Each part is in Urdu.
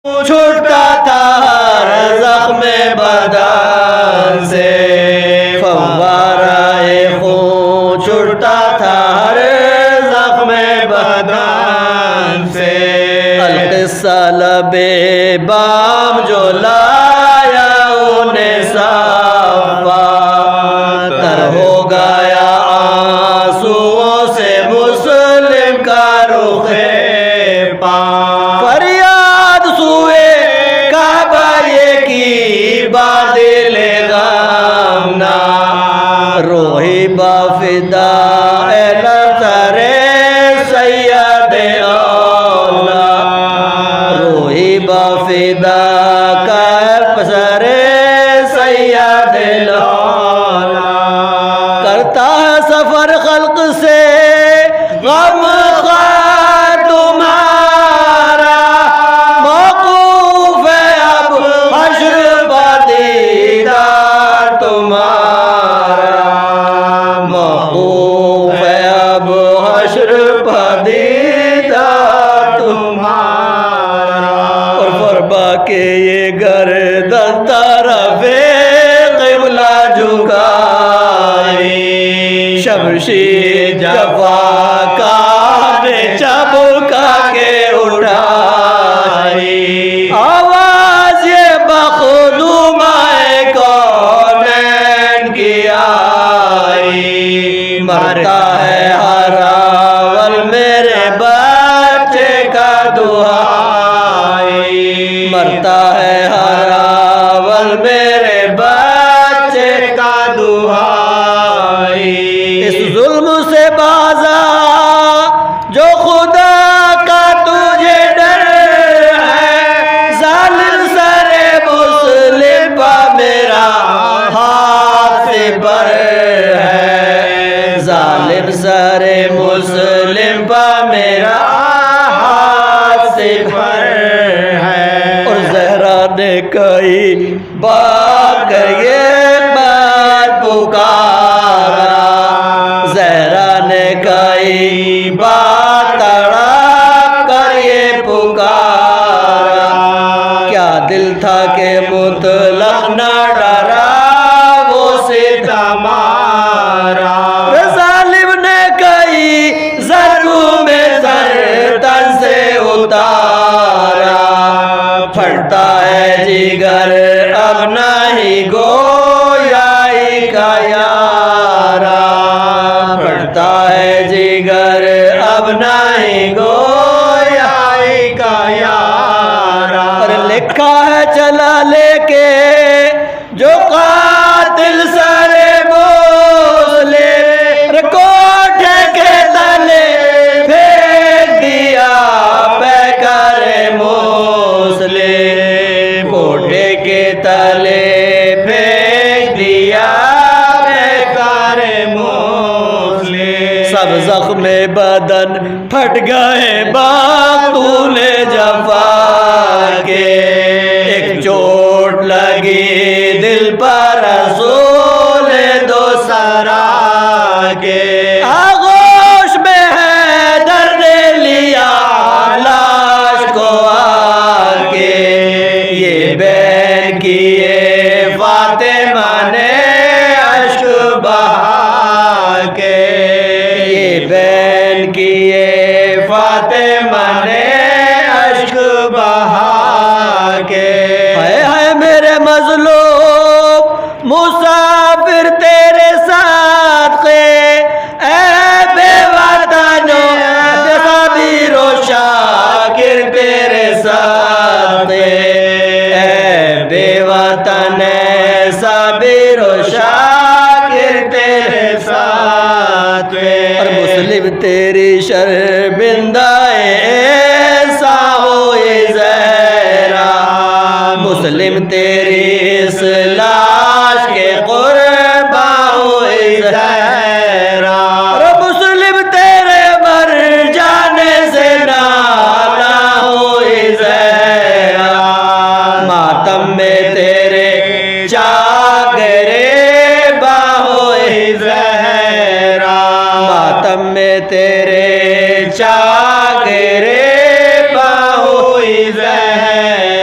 چھوٹتا تھا ہر زخم بدن سے، فوارۂ خون چھوٹتا تھا ہر زخم بدن سے، القصہ لب بام جو لایا انہیں صفا، تر ہو گیا آنسوؤں سے مسلم کا رخ پاک، فریاد سوئے کعبہ یہ کی بادل غمنا، روحی بافدہ لطر سید اولا، روحی بافدہ کفسر سید اولا، کرتا ہے سفر خلق سے غم خواہ تمہارا، موقوف ہے اب حشر دیدار تمہارا، موقوف ہے اب حشر دیدار تمہارا، اور فرما کے یہ گردن طرف قبلہ جھکائی، شمشیر جفا کا نے چبکا کے اٹھائی، آواز یہ مخدومہ کونین کی آئی، مرتا ہے ہر اول میرے بچے کا دہائی، مرتا ہے ہر اول میرے بچے کا دہائی، اس ظلم سے باز آ جو خدا کا تجھے ڈر ہے، ظالم سر مسلم پہ میرا ہاتھ پر ہے، ظالم سر مسلم پہ میرا ہاتھ پر ہے، اور زہرا نے کئی بار یہ بات پکارا، زہرا نے کئی بار تڑپ کر یہ پکارا، کیا دل تھا کہ مطلق نہ ڈرا وہ ستم مارا، ظالم نے کئی ضربوں میں سر تن سے اتارا، پھٹتا ہے جگر اب نہیں گویائی کا یارا، پھٹتا ہے جگر اب نہیں گویائی کا یارا، اور لکھا ہے چلا لے کے جو قاتل سر مسلم، کوٹھے کے تلے پھینک دیا پیکر مسلم، کوٹھے کے تلے پھینک دیا پیکر مسلم، سب زخم بدن پھٹ گئے باطول جفا کے، ایک چوٹ لگی دل پر رسول دو سرا کے، آغوش میں حیدر نے لیا لاش کو آ کے، یہ بین کیے فاطمہ نے اشک بہا کے، یہ بین کیے فاطمہ نے اشک بہا کے، ہے میرے مظلوم مسافر تیرے ساتھ اے بے وطنوں، صابر و شاکر تیرے ساتھ، اے بے وطن صابر و شاکر تیرے ساتھ، اور مسلم تیری شرمندہ ایسا ہوئے زہرا، مسلم تیری اس لاش کے قربا ہوئے زہرا، اور مسلم تیرے مر جانے سے نالا ہوئے زہرا، ماتم میں تیرے چاگرے با ہوئے زہرا، ماتم میں تیرے چاگرے با ہوئے زہرا،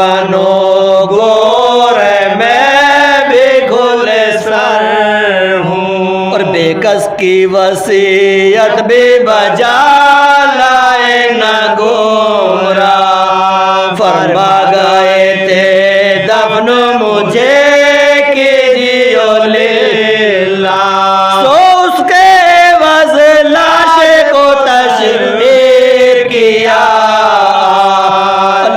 بنو گور میں بھی کھلے سر ہوں، اور بے کس کی وصیت بھی بجا لائے نہ گورا، فرما گئے تھے دفن مجھے کیجیو للہ، سو اس کے عوض لاش کو تشویر کیا،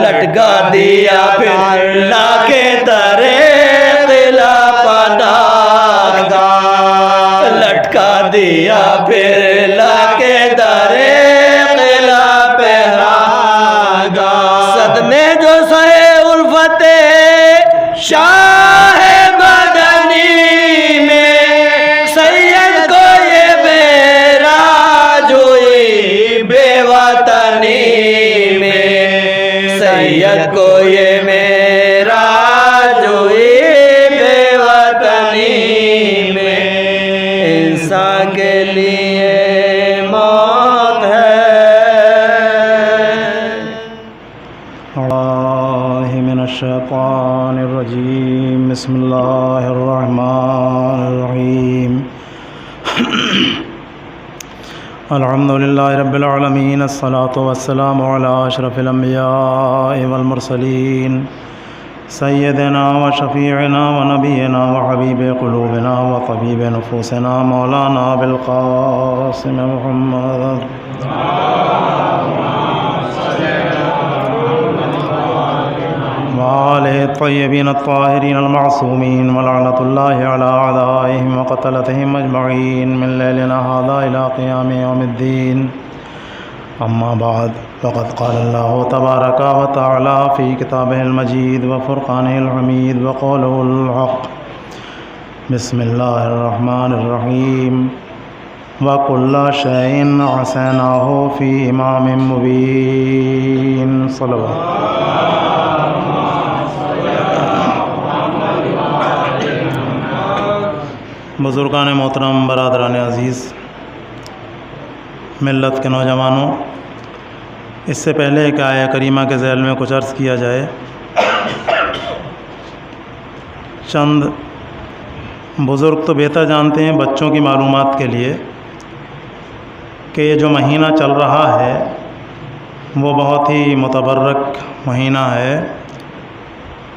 لٹکا دیا پھر لا کے درے قلعہ پناہ، لٹکا دیا پھر لا کے درے قلعہ پہرا، صدمے جو سہے الفت شاہ مدنی میں، سید کو یہ معراج ہوئی بے وطنی میں، سید کو یہ معراج ہوئی بے وطنی میں، انسان کے لیے موت ہے۔ من الشیطان الرجیم، بسم اللہ الرحمن الرحیم، الحمد للہ رب العالمین، الصلاة والسلام علی اشرف الانبیاء والمرسلین، سیدنا و شفیعنا و نبینا و حبیب قلوبنا و طبیب نفوسنا مولانا بالقاسم محمد وآلہ الطیبین الطاہرین المعصومین، ولعنۃ اللہ علی اعدائہم وقتلتہم اجمعین من لیلنا ھذا الی قیام یوم الدین، اما بعد، فقد قال اللہ تبارک و تعالی فی کتابہ المجید و فرقانہ الحمید و قولہ الحق، بسم اللہ الرحمن الرحیم، وَكُلَّ شَيْءٍ أَحْصَيْنَاهُ فِي إِمَامٍ مُبِينٍ، صلوات۔ بزرگان محترم، برادران عزیز، ملت کے نوجوانوں، اس سے پہلے کہ آیہ کریمہ کے ذیل میں کچھ عرض کیا جائے، چند بزرگ تو بہتر جانتے ہیں بچوں کی معلومات کے لیے کہ یہ جو مہینہ چل رہا ہے وہ بہت ہی متبرک مہینہ ہے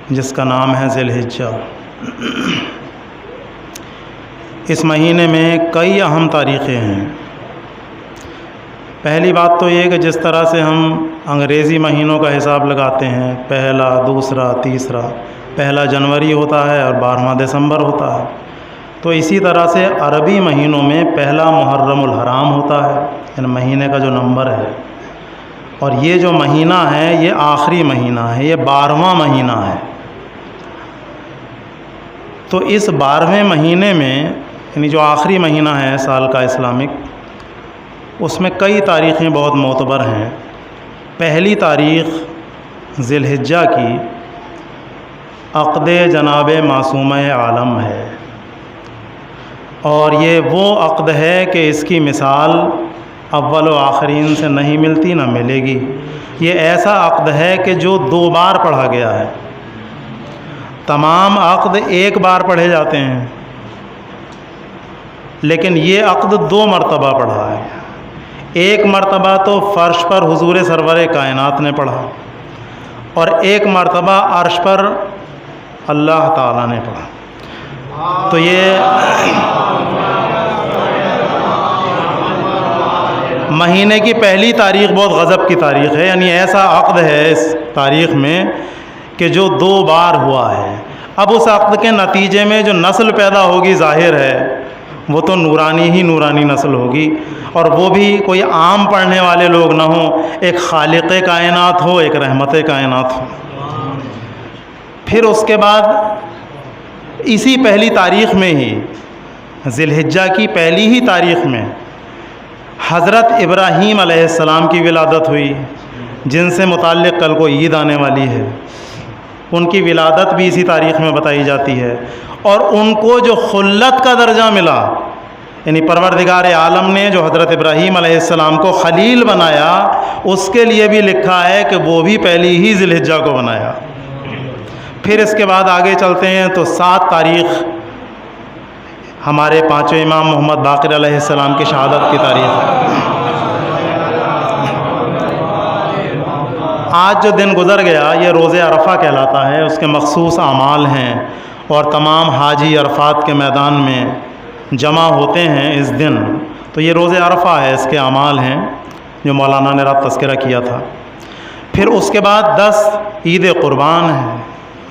جس کا نام ہے ذی الحجہ۔ اس مہینے میں کئی اہم تاریخیں ہیں۔ پہلی بات تو یہ کہ جس طرح سے ہم انگریزی مہینوں کا حساب لگاتے ہیں، پہلا، دوسرا، تیسرا، پہلا جنوری ہوتا ہے اور 12واں دسمبر ہوتا ہے، تو اسی طرح سے عربی مہینوں میں پہلا محرم الحرام ہوتا ہے، یعنی مہینے کا جو نمبر ہے، اور یہ جو مہینہ ہے یہ آخری مہینہ ہے، یہ 12واں مہینہ ہے۔ تو اس 12ویں مہینے میں، یعنی جو آخری مہینہ ہے سال کا اسلامک، اس میں کئی تاریخیں بہت معتبر ہیں۔ پہلی تاریخ ذی الحجہ کی عقد جناب معصومہ عالم ہے، اور یہ وہ عقد ہے کہ اس کی مثال اول و آخرین سے نہیں ملتی، نہ ملے گی۔ یہ ایسا عقد ہے کہ جو 2 بار پڑھا گیا ہے۔ تمام عقد ایک بار پڑھے جاتے ہیں، لیکن یہ عقد 2 مرتبہ پڑھا ہے۔ ایک مرتبہ تو فرش پر حضور سرور کائنات نے پڑھا، اور ایک مرتبہ عرش پر اللہ تعالیٰ نے پڑھا۔ تو یہ مہینے کی پہلی تاریخ بہت غضب کی تاریخ ہے، یعنی ایسا عقد ہے اس تاریخ میں کہ جو 2 بار ہوا ہے۔ اب اس عقد کے نتیجے میں جو نسل پیدا ہوگی ظاہر ہے وہ تو نورانی ہی نورانی نسل ہوگی، اور وہ بھی کوئی عام پڑھنے والے لوگ نہ ہوں، ایک خالق کائنات ہو، ایک رحمت کائنات ہو۔ پھر اس کے بعد اسی پہلی تاریخ میں ہی، ذی الحجہ کی پہلی ہی تاریخ میں، حضرت ابراہیم علیہ السلام کی ولادت ہوئی، جن سے متعلق کل کو عید آنے والی ہے۔ ان کی ولادت بھی اسی تاریخ میں بتائی جاتی ہے، اور ان کو جو خلت کا درجہ ملا، یعنی پروردگار عالم نے جو حضرت ابراہیم علیہ السلام کو خلیل بنایا، اس کے لیے بھی لکھا ہے کہ وہ بھی پہلی ہی ذی الحجہ کو بنایا۔ پھر اس کے بعد آگے چلتے ہیں تو 7 تاریخ ہمارے 5ویں امام محمد باقر علیہ السلام کی شہادت کی تاریخ ہے۔ آج جو دن گزر گیا یہ روز عرفہ کہلاتا ہے، اس کے مخصوص اعمال ہیں اور تمام حاجی عرفات کے میدان میں جمع ہوتے ہیں اس دن، تو یہ روز عرفہ ہے، اس کے اعمال ہیں جو مولانا نے رات تذکرہ کیا تھا۔ پھر اس کے بعد 10 عید قربان ہے،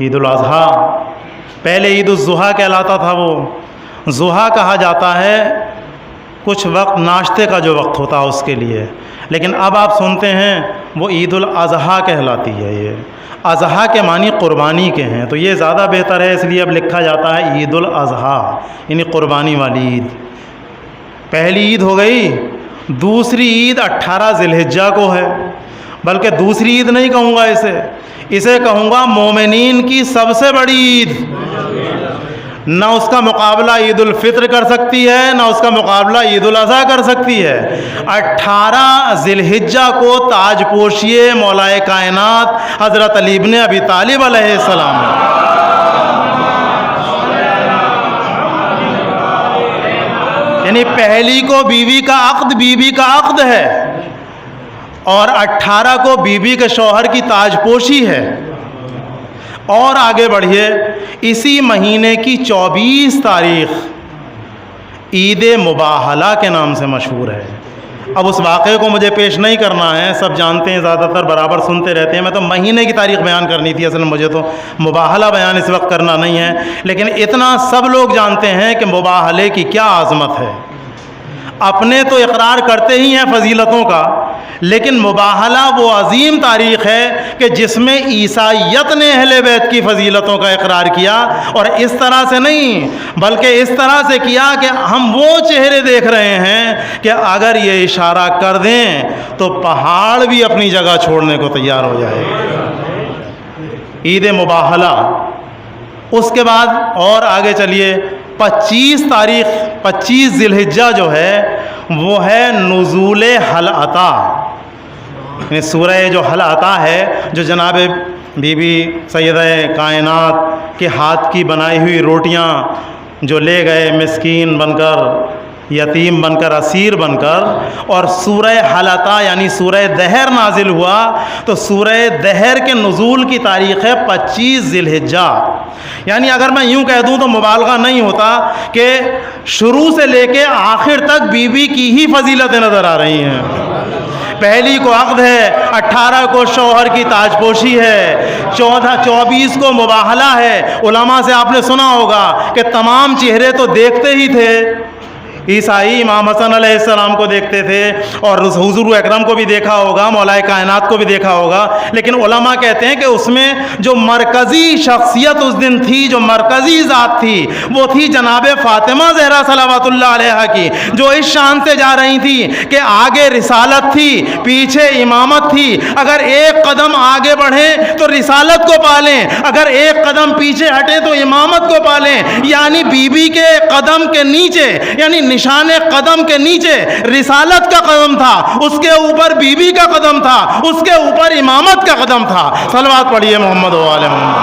عید الاضحیٰ۔ پہلے عید الضحیٰ کہلاتا تھا، وہ ضحیٰ کہا جاتا ہے کچھ وقت ناشتے کا جو وقت ہوتا ہے اس کے لیے، لیکن اب آپ سنتے ہیں وہ عید الاضحیٰ کہلاتی ہے۔ یہ اضحیٰ کے معنی قربانی کے ہیں، تو یہ زیادہ بہتر ہے، اس لیے اب لکھا جاتا ہے عید الاضحیٰ، یعنی قربانی والی عید۔ پہلی عید ہو گئی، دوسری عید 18 ذی الحجہ کو ہے، بلکہ دوسری عید نہیں کہوں گا اسے کہوں گا مومنین کی سب سے بڑی عید۔ نہ اس کا مقابلہ عید الفطر کر سکتی ہے، نہ اس کا مقابلہ عید الاضحیٰ کر سکتی ہے۔ 18 ذی الحجہ کو تاج پوشی مولائے کائنات حضرت علی ابن ابی طالب علیہ السلام، یعنی پہلی کو بیوی کا عقد ہے، اور 18 کو بیوی کے شوہر کی تاج پوشی ہے۔ اور آگے بڑھیے، اسی مہینے کی 24 تاریخ عید مباہلہ کے نام سے مشہور ہے۔ اب اس واقعے کو مجھے پیش نہیں کرنا ہے، سب جانتے ہیں، زیادہ تر برابر سنتے رہتے ہیں، میں تو مہینے کی تاریخ بیان کرنی تھی، اصل میں مجھے تو مباہلہ بیان اس وقت کرنا نہیں ہے، لیکن اتنا سب لوگ جانتے ہیں کہ مباہلے کی کیا عظمت ہے۔ اپنے تو اقرار کرتے ہی ہیں فضیلتوں کا، لیکن مباہلہ وہ عظیم تاریخ ہے کہ جس میں عیسائیت نے اہل بیت کی فضیلتوں کا اقرار کیا، اور اس طرح سے نہیں بلکہ اس طرح سے کیا کہ ہم وہ چہرے دیکھ رہے ہیں کہ اگر یہ اشارہ کر دیں تو پہاڑ بھی اپنی جگہ چھوڑنے کو تیار ہو جائے۔ عید مباہلہ، اس کے بعد اور آگے چلیے، 25 ذی الحجہ جو ہے وہ ہے نزول حل عطا، یعنی سورہ جو حل عطا ہے، جو جناب بی بی سیدہ کائنات کے ہاتھ کی بنائی ہوئی روٹیاں جو لے گئے مسکین بن کر، یتیم بن کر، اسیر بن کر، اور سورہ حل عطا یعنی سورہ دہر نازل ہوا، تو سورہ دہر کے نزول کی تاریخ ہے 25 ذی الحجہ۔ یعنی اگر میں یوں کہہ دوں تو مبالغہ نہیں ہوتا کہ شروع سے لے کے آخر تک بیوی کی ہی فضیلتیں نظر آ رہی ہیں۔ پہلی کو عقد ہے، 18 کو شوہر کی تاج پوشی ہے، 24 کو مباہلہ ہے۔ علماء سے آپ نے سنا ہوگا کہ تمام چہرے تو دیکھتے ہی تھے، عیسائی امام حسن علیہ السلام کو دیکھتے تھے، اور حضور اکرم کو بھی دیکھا ہوگا، مولائے کائنات کو بھی دیکھا ہوگا، لیکن علماء کہتے ہیں کہ اس میں جو مرکزی شخصیت اس دن تھی، جو مرکزی ذات تھی، وہ تھی جناب فاطمہ زہرا صلوات اللہ علیہا کی، جو اس شان سے جا رہی تھی کہ آگے رسالت تھی، پیچھے امامت تھی۔ اگر ایک قدم آگے بڑھیں تو رسالت کو پالیں، اگر ایک قدم پیچھے ہٹیں تو امامت کو پالیں، یعنی بی بی کے قدم کے نیچے، یعنی نشان قدم کے نیچے رسالت کا قدم تھا، اس کے اوپر بی بی کا قدم تھا، اس کے اوپر امامت کا قدم تھا۔ صلوات پڑھیے محمد و آل محمد۔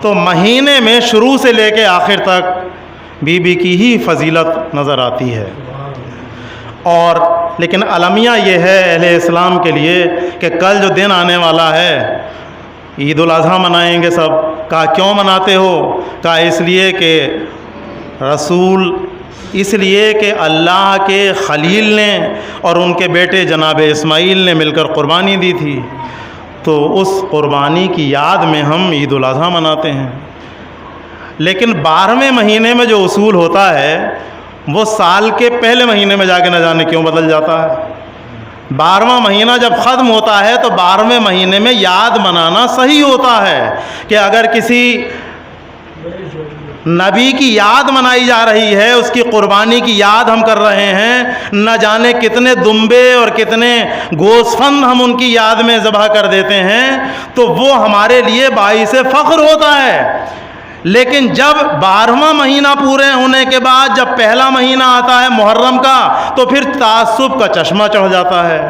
تو مہینے میں شروع سے لے کے آخر تک بی بی کی ہی فضیلت نظر آتی ہے۔ اور لیکن المیہ یہ ہے اہل اسلام کے لیے کہ کل جو دن آنے والا ہے، عید الاضحیٰ منائیں گے سب۔ کہا کیوں مناتے ہو؟ کہا اس لیے کہ اس لیے کہ اللہ کے خلیل نے اور ان کے بیٹے جناب اسماعیل نے مل کر قربانی دی تھی، تو اس قربانی کی یاد میں ہم عید الاضحیٰ مناتے ہیں۔ لیکن 12ویں مہینے میں جو اصول ہوتا ہے وہ سال کے پہلے مہینے میں جا کے نہ جانے کیوں بدل جاتا ہے۔ 12واں مہینہ جب ختم ہوتا ہے تو 12ویں مہینے میں یاد منانا صحیح ہوتا ہے کہ اگر کسی نبی کی یاد منائی جا رہی ہے، اس کی قربانی کی یاد ہم کر رہے ہیں، نہ جانے کتنے دمبے اور کتنے گوسفند ہم ان کی یاد میں ذبح کر دیتے ہیں، تو وہ ہمارے لیے باعث فخر ہوتا ہے۔ لیکن جب 12واں مہینہ پورے ہونے کے بعد جب پہلا مہینہ آتا ہے محرم کا، تو پھر تعصب کا چشمہ چڑھ جاتا ہے،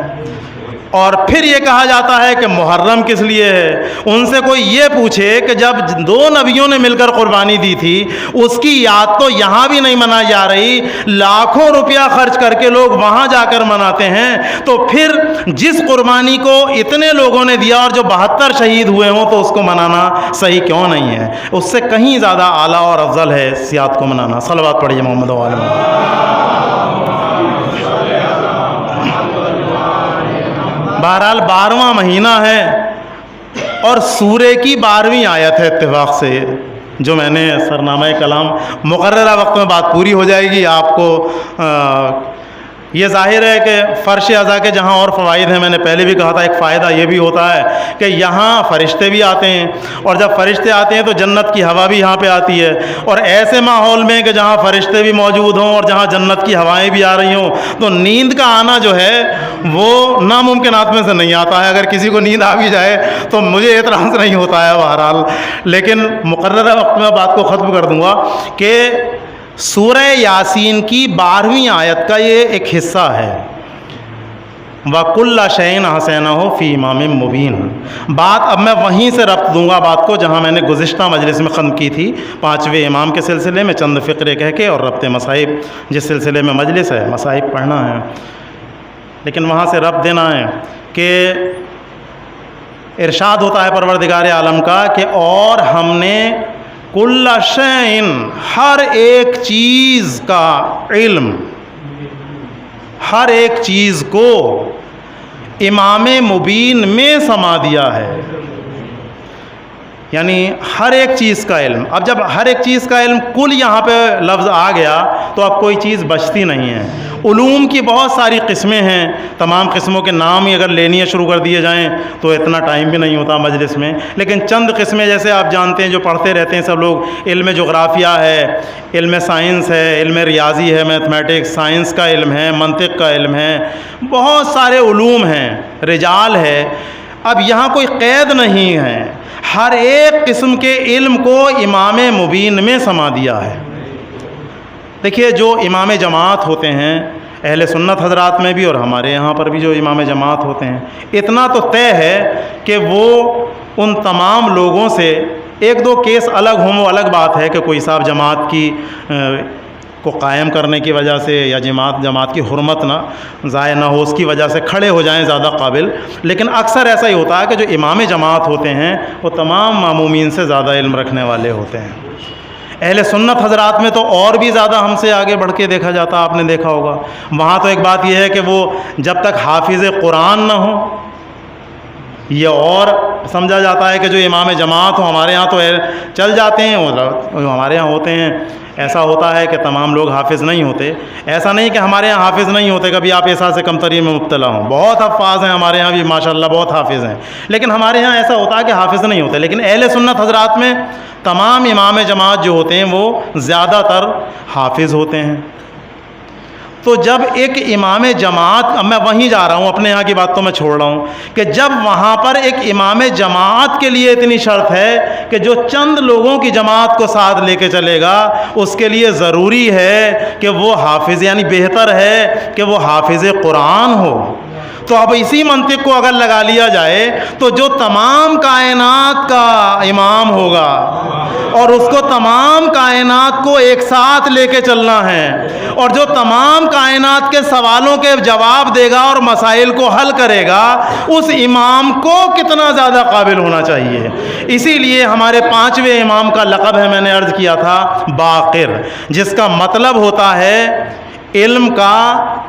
اور پھر یہ کہا جاتا ہے کہ محرم کس لیے ہے۔ ان سے کوئی یہ پوچھے کہ جب دو نبیوں نے مل کر قربانی دی تھی اس کی یاد تو یہاں بھی نہیں منائی جا رہی، لاکھوں روپیہ خرچ کر کے لوگ وہاں جا کر مناتے ہیں، تو پھر جس قربانی کو اتنے لوگوں نے دیا اور جو 72 شہید ہوئے ہوں تو اس کو منانا صحیح کیوں نہیں ہے؟ اس سے کہیں زیادہ اعلیٰ اور افضل ہے سیاحت کو منانا۔ صلوات پڑھیے محمد و آل محمد۔ بہرحال 12واں مہینہ ہے اور سورے کی 12ویں آیت ہے اتفاق سے، جو میں نے سرنامہ کلام مقررہ وقت میں بات پوری ہو جائے گی۔ آپ کو یہ ظاہر ہے کہ فرش ازا کے جہاں اور فوائد ہیں، میں نے پہلے بھی کہا تھا، ایک فائدہ یہ بھی ہوتا ہے کہ یہاں فرشتے بھی آتے ہیں، اور جب فرشتے آتے ہیں تو جنت کی ہوا بھی یہاں پہ آتی ہے، اور ایسے ماحول میں کہ جہاں فرشتے بھی موجود ہوں اور جہاں جنت کی ہوائیں بھی آ رہی ہوں، تو نیند کا آنا جو ہے وہ ناممکنات میں سے نہیں آتا ہے۔ اگر کسی کو نیند آ بھی جائے تو مجھے اعتراض نہیں ہوتا ہے بہرحال، لیکن مقررہ وقت میں بات کو ختم کر دوں گا کہ سورہ یاسین کی 12ویں آیت کا یہ ایک حصہ ہے، وَكُلَّ شَيْءٍ أَحْصَيْنَاهُ فِي إِمَامٍ مُبِينٍ۔ بات اب میں وہیں سے ربط دوں گا بات کو جہاں میں نے گزشتہ مجلس میں ختم کی تھی، 5ویں امام کے سلسلے میں چند فقرے کہہ کے، اور ربط مصاحب جس سلسلے میں مجلس ہے، مصاحب پڑھنا ہے، لیکن وہاں سے ربط دینا ہے کہ ارشاد ہوتا ہے پروردگار عالم کا کہ اور ہم نے کل شیء، ہر ایک چیز کا علم، ہر ایک چیز کو امام مبین میں سما دیا ہے، یعنی ہر ایک چیز کا علم۔ اب جب ہر ایک چیز کا علم کل یہاں پہ لفظ آ گیا تو اب کوئی چیز بچتی نہیں ہے۔ علوم کی بہت ساری قسمیں ہیں، تمام قسموں کے نام ہی اگر لینی شروع کر دیے جائیں تو اتنا ٹائم بھی نہیں ہوتا مجلس میں، لیکن چند قسمیں جیسے آپ جانتے ہیں جو پڑھتے رہتے ہیں سب لوگ، علم جغرافیہ ہے، علم سائنس ہے، علم ریاضی ہے، میتھمیٹکس، سائنس کا علم ہے، منطق کا علم ہے، بہت سارے علوم ہیں، رجال ہے۔ اب یہاں کوئی قید نہیں ہے، ہر ایک قسم کے علم کو امام مبین میں سما دیا ہے۔ دیکھیے جو امام جماعت ہوتے ہیں اہل سنت حضرات میں بھی اور ہمارے یہاں پر بھی جو امام جماعت ہوتے ہیں، اتنا تو طے ہے کہ وہ ان تمام لوگوں سے، ایک دو کیس الگ ہوں وہ الگ بات ہے کہ کوئی صاحب جماعت کی کو قائم کرنے کی وجہ سے یا جماعت کی حرمت نہ ضائع نہ ہو اس کی وجہ سے کھڑے ہو جائیں زیادہ قابل، لیکن اکثر ایسا ہی ہوتا ہے کہ جو امام جماعت ہوتے ہیں وہ تمام معمومین سے زیادہ علم رکھنے والے ہوتے ہیں۔ اہل سنت حضرات میں تو اور بھی زیادہ ہم سے آگے بڑھ کے دیکھا جاتا، آپ نے دیکھا ہوگا۔ وہاں تو ایک بات یہ ہے کہ وہ جب تک حافظ قرآن نہ ہو، یہ اور سمجھا جاتا ہے کہ جو امام جماعت ہو، ہمارے یہاں تو چل جاتے ہیں، وہ ہمارے یہاں ہوتے ہیں، ایسا ہوتا ہے کہ تمام لوگ حافظ نہیں ہوتے۔ ایسا نہیں کہ ہمارے یہاں حافظ نہیں ہوتے، کبھی آپ ایسا سے کمتری میں مبتلا ہوں، بہت حفاظ ہیں ہمارے یہاں بھی ماشاءاللہ، بہت حافظ ہیں، لیکن ہمارے یہاں ایسا ہوتا ہے کہ حافظ نہیں ہوتے۔ لیکن اہل سنت حضرات میں تمام امام جماعت جو ہوتے ہیں وہ زیادہ تر حافظ ہوتے ہیں۔ تو جب ایک امام جماعت، اب میں وہیں جا رہا ہوں، اپنے یہاں کی بات تو میں چھوڑ رہا ہوں، کہ جب وہاں پر ایک امام جماعت کے لیے اتنی شرط ہے کہ جو چند لوگوں کی جماعت کو ساتھ لے کے چلے گا اس کے لیے ضروری ہے کہ وہ حافظ، یعنی بہتر ہے کہ وہ حافظ قرآن ہو۔ تو اب اسی منطق کو اگر لگا لیا جائے تو جو تمام کائنات کا امام ہوگا اور اس کو تمام کائنات کو ایک ساتھ لے کے چلنا ہے، اور جو تمام کائنات کے سوالوں کے جواب دے گا اور مسائل کو حل کرے گا، اس امام کو کتنا زیادہ قابل ہونا چاہیے۔ اسی لیے ہمارے 5ویں امام کا لقب ہے، میں نے عرض کیا تھا، باقر، جس کا مطلب ہوتا ہے علم کا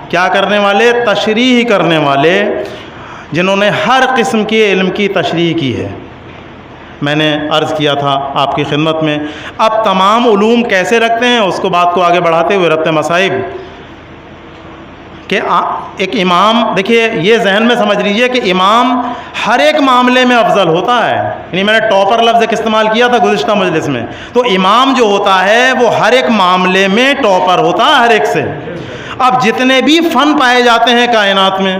کیا کرنے والے، تشریح کرنے والے، جنہوں نے ہر قسم کے علم کی تشریح کی ہے۔ میں نے عرض کیا تھا آپ کی خدمت میں۔ اب تمام علوم کیسے رکھتے ہیں اس کو، بات کو آگے بڑھاتے ہوئے ربط مصائب کہ ایک امام، دیکھیے یہ ذہن میں سمجھ لیجئے کہ امام ہر ایک معاملے میں افضل ہوتا ہے، یعنی میں نے ٹاپر لفظ ایک استعمال کیا تھا گزشتہ مجلس میں، تو امام جو ہوتا ہے وہ ہر ایک معاملے میں ٹاپر ہوتا ہے ہر ایک سے۔ اب جتنے بھی فن پائے جاتے ہیں کائنات میں،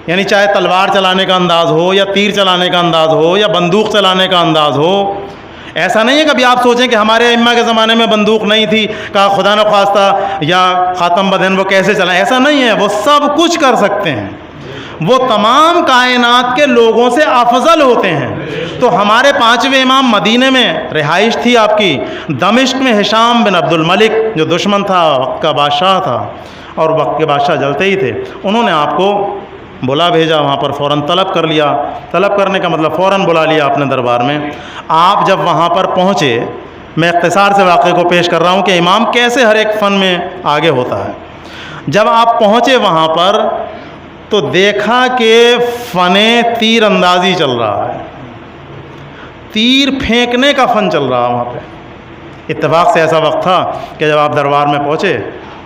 یعنی چاہے تلوار چلانے کا انداز ہو یا تیر چلانے کا انداز ہو یا بندوق چلانے کا انداز ہو، ایسا نہیں ہے کبھی آپ سوچیں کہ ہمارے ائمہ کے زمانے میں بندوق نہیں تھی، کہا خدا نخواستہ یا خاتم بدن وہ کیسے چلائیں، ایسا نہیں ہے، وہ سب کچھ کر سکتے ہیں۔ وہ تمام کائنات کے لوگوں سے افضل ہوتے ہیں۔ تو ہمارے پانچویں امام مدینے میں رہائش تھی آپ کی، دمشق میں ہشام بن عبد الملک جو دشمن تھا، وقت کا بادشاہ تھا اور وقت کے بادشاہ جلتے ہی تھے، انہوں نے آپ کو بلا بھیجا، وہاں پر فوراً طلب کر لیا۔ طلب کرنے کا مطلب فوراً بلا لیا اپنے دربار میں۔ آپ جب وہاں پر پہنچے، میں اختصار سے واقعے کو پیش کر رہا ہوں کہ امام کیسے ہر ایک فن میں آگے ہوتا ہے۔ جب آپ پہنچے وہاں پر تو دیکھا کہ فن تیر اندازی چل رہا ہے، تیر پھینکنے کا فن چل رہا وہاں پہ۔ اتفاق سے ایسا وقت تھا کہ جب آپ دربار میں پہنچے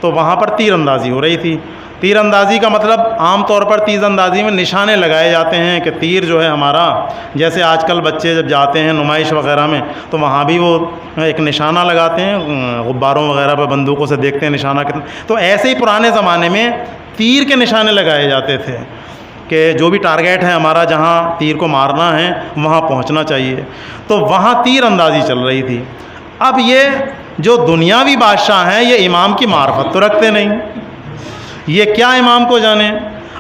تو وہاں پر تیر اندازی ہو رہی تھی۔ تیر اندازی کا مطلب عام طور پر تیر اندازی میں نشانے لگائے جاتے ہیں کہ تیر جو ہے ہمارا، جیسے آج کل بچے جب جاتے ہیں نمائش وغیرہ میں تو وہاں بھی وہ ایک نشانہ لگاتے ہیں، غباروں وغیرہ پہ بندوقوں سے دیکھتے ہیں نشانہ کتنا، تو ایسے ہی پرانے زمانے میں تیر کے نشانے لگائے جاتے تھے کہ جو بھی ٹارگیٹ ہے ہمارا، جہاں تیر کو مارنا ہے وہاں پہنچنا چاہیے۔ تو وہاں تیر اندازی چل رہی تھی۔ اب یہ جو دنیاوی بادشاہ ہیں یہ امام کی معرفت تو رکھتے نہیں، یہ کیا امام کو جانے؟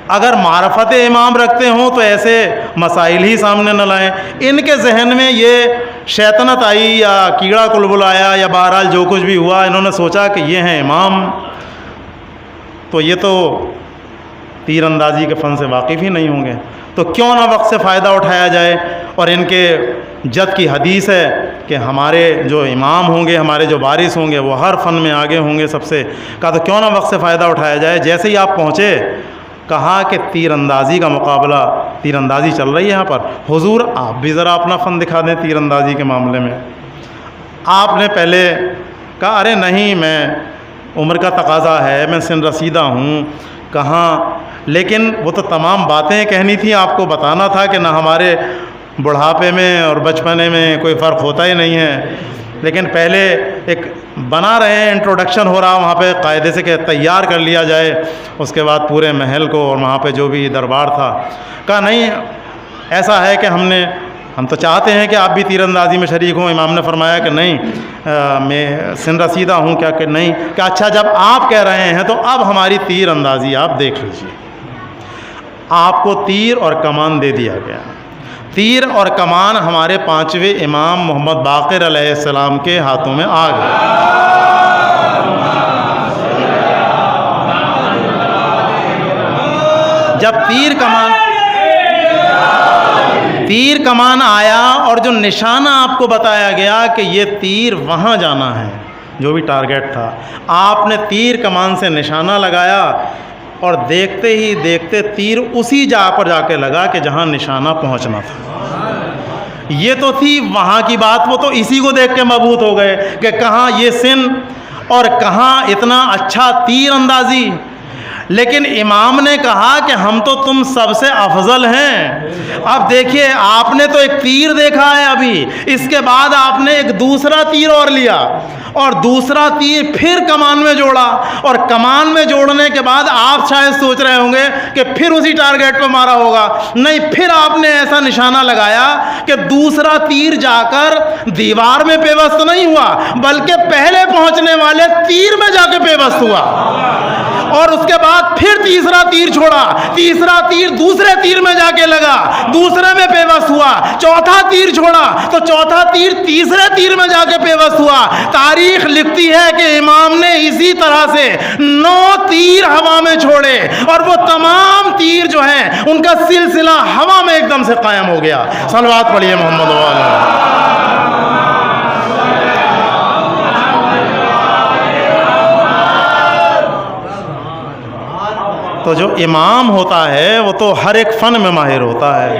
اگر معرفت امام رکھتے ہوں تو ایسے مسائل ہی سامنے نہ لائیں۔ ان کے ذہن میں یہ شیطنت آئی یا کیڑا کلبل آیا یا بہرحال جو کچھ بھی ہوا، انہوں نے سوچا کہ یہ ہیں امام، تو یہ تو تیر اندازی کے فن سے واقف ہی نہیں ہوں گے، تو کیوں نہ وقت سے فائدہ اٹھایا جائے۔ اور ان کے جد کی حدیث ہے کہ ہمارے جو امام ہوں گے، ہمارے جو وارث ہوں گے، وہ ہر فن میں آگے ہوں گے سب سے، کہا تو کیوں نہ وقت سے فائدہ اٹھایا جائے۔ جیسے ہی آپ پہنچے کہا کہ تیر اندازی کا مقابلہ، تیر اندازی چل رہی ہے یہاں پر، حضور آپ بھی ذرا اپنا فن دکھا دیں تیر اندازی کے معاملے میں۔ آپ نے پہلے کہا ارے نہیں، میں عمر کا تقاضا ہے، میں سن رسیدہ ہوں، کہاں، لیکن وہ تو تمام باتیں کہنی تھیں، آپ کو بتانا تھا کہ نہ ہمارے بڑھاپے میں اور بچپنے میں کوئی فرق ہوتا ہی نہیں ہے، لیکن پہلے ایک بنا رہے ہیں، انٹروڈکشن ہو رہا وہاں پہ قاعدے سے کہ تیار کر لیا جائے، اس کے بعد پورے محل کو اور وہاں پہ جو بھی دربار تھا۔ کہا نہیں، ایسا ہے کہ ہم تو چاہتے ہیں کہ آپ بھی تیر اندازی میں شریک ہوں۔ امام نے فرمایا کہ نہیں، میں سن رسیدہ ہوں، کیا کہ نہیں، کہ اچھا جب آپ کہہ رہے ہیں تو اب ہماری تیر اندازی آپ دیکھ لیجیے۔ آپ کو تیر اور کمان دے دیا گیا۔ تیر اور کمان ہمارے پانچویں امام محمد باقر علیہ السلام کے ہاتھوں میں آ گئے۔ جب تیر کمان آیا اور جو نشانہ آپ کو بتایا گیا کہ یہ تیر وہاں جانا ہے، جو بھی ٹارگیٹ تھا، آپ نے تیر کمان سے نشانہ لگایا اور دیکھتے ہی دیکھتے تیر اسی جگہ پر جا کے لگا کہ جہاں نشانہ پہنچنا تھا۔ یہ تو تھی وہاں کی بات، وہ تو اسی کو دیکھ کے مبہوت ہو گئے کہ کہاں یہ سن اور کہاں اتنا اچھا تیر اندازی۔ لیکن امام نے کہا کہ ہم تو تم سب سے افضل ہیں۔ اب دیکھیے، آپ نے تو ایک تیر دیکھا ہے ابھی، اس کے بعد آپ نے ایک دوسرا تیر اور لیا اور دوسرا تیر پھر کمان میں جوڑا، اور کمان میں جوڑنے کے بعد آپ شاید سوچ رہے ہوں گے کہ پھر اسی ٹارگیٹ پہ مارا ہوگا، نہیں، پھر آپ نے ایسا نشانہ لگایا کہ دوسرا تیر جا کر دیوار میں پیوست نہیں ہوا بلکہ پہلے پہنچنے والے تیر میں جا کے پیوست ہوا، اور اس کے بعد پھر تیسرا تیر چھوڑا، تیسرا تیر دوسرے تیر میں جا کے لگا، دوسرے میں پیوست ہوا، چوتھا تیر چھوڑا تو چوتھا تیر تیسرے تیر میں جا کے پیوست ہوا۔ تاریخ لکھتی ہے کہ امام نے اسی طرح سے 9 تیر ہوا میں چھوڑے، اور وہ تمام تیر جو ہیں ان کا سلسلہ ہوا میں ایک دم سے قائم ہو گیا۔ صلوات پڑھیے محمد وعلیہ۔ تو جو امام ہوتا ہے وہ تو ہر ایک فن میں ماہر ہوتا ہے۔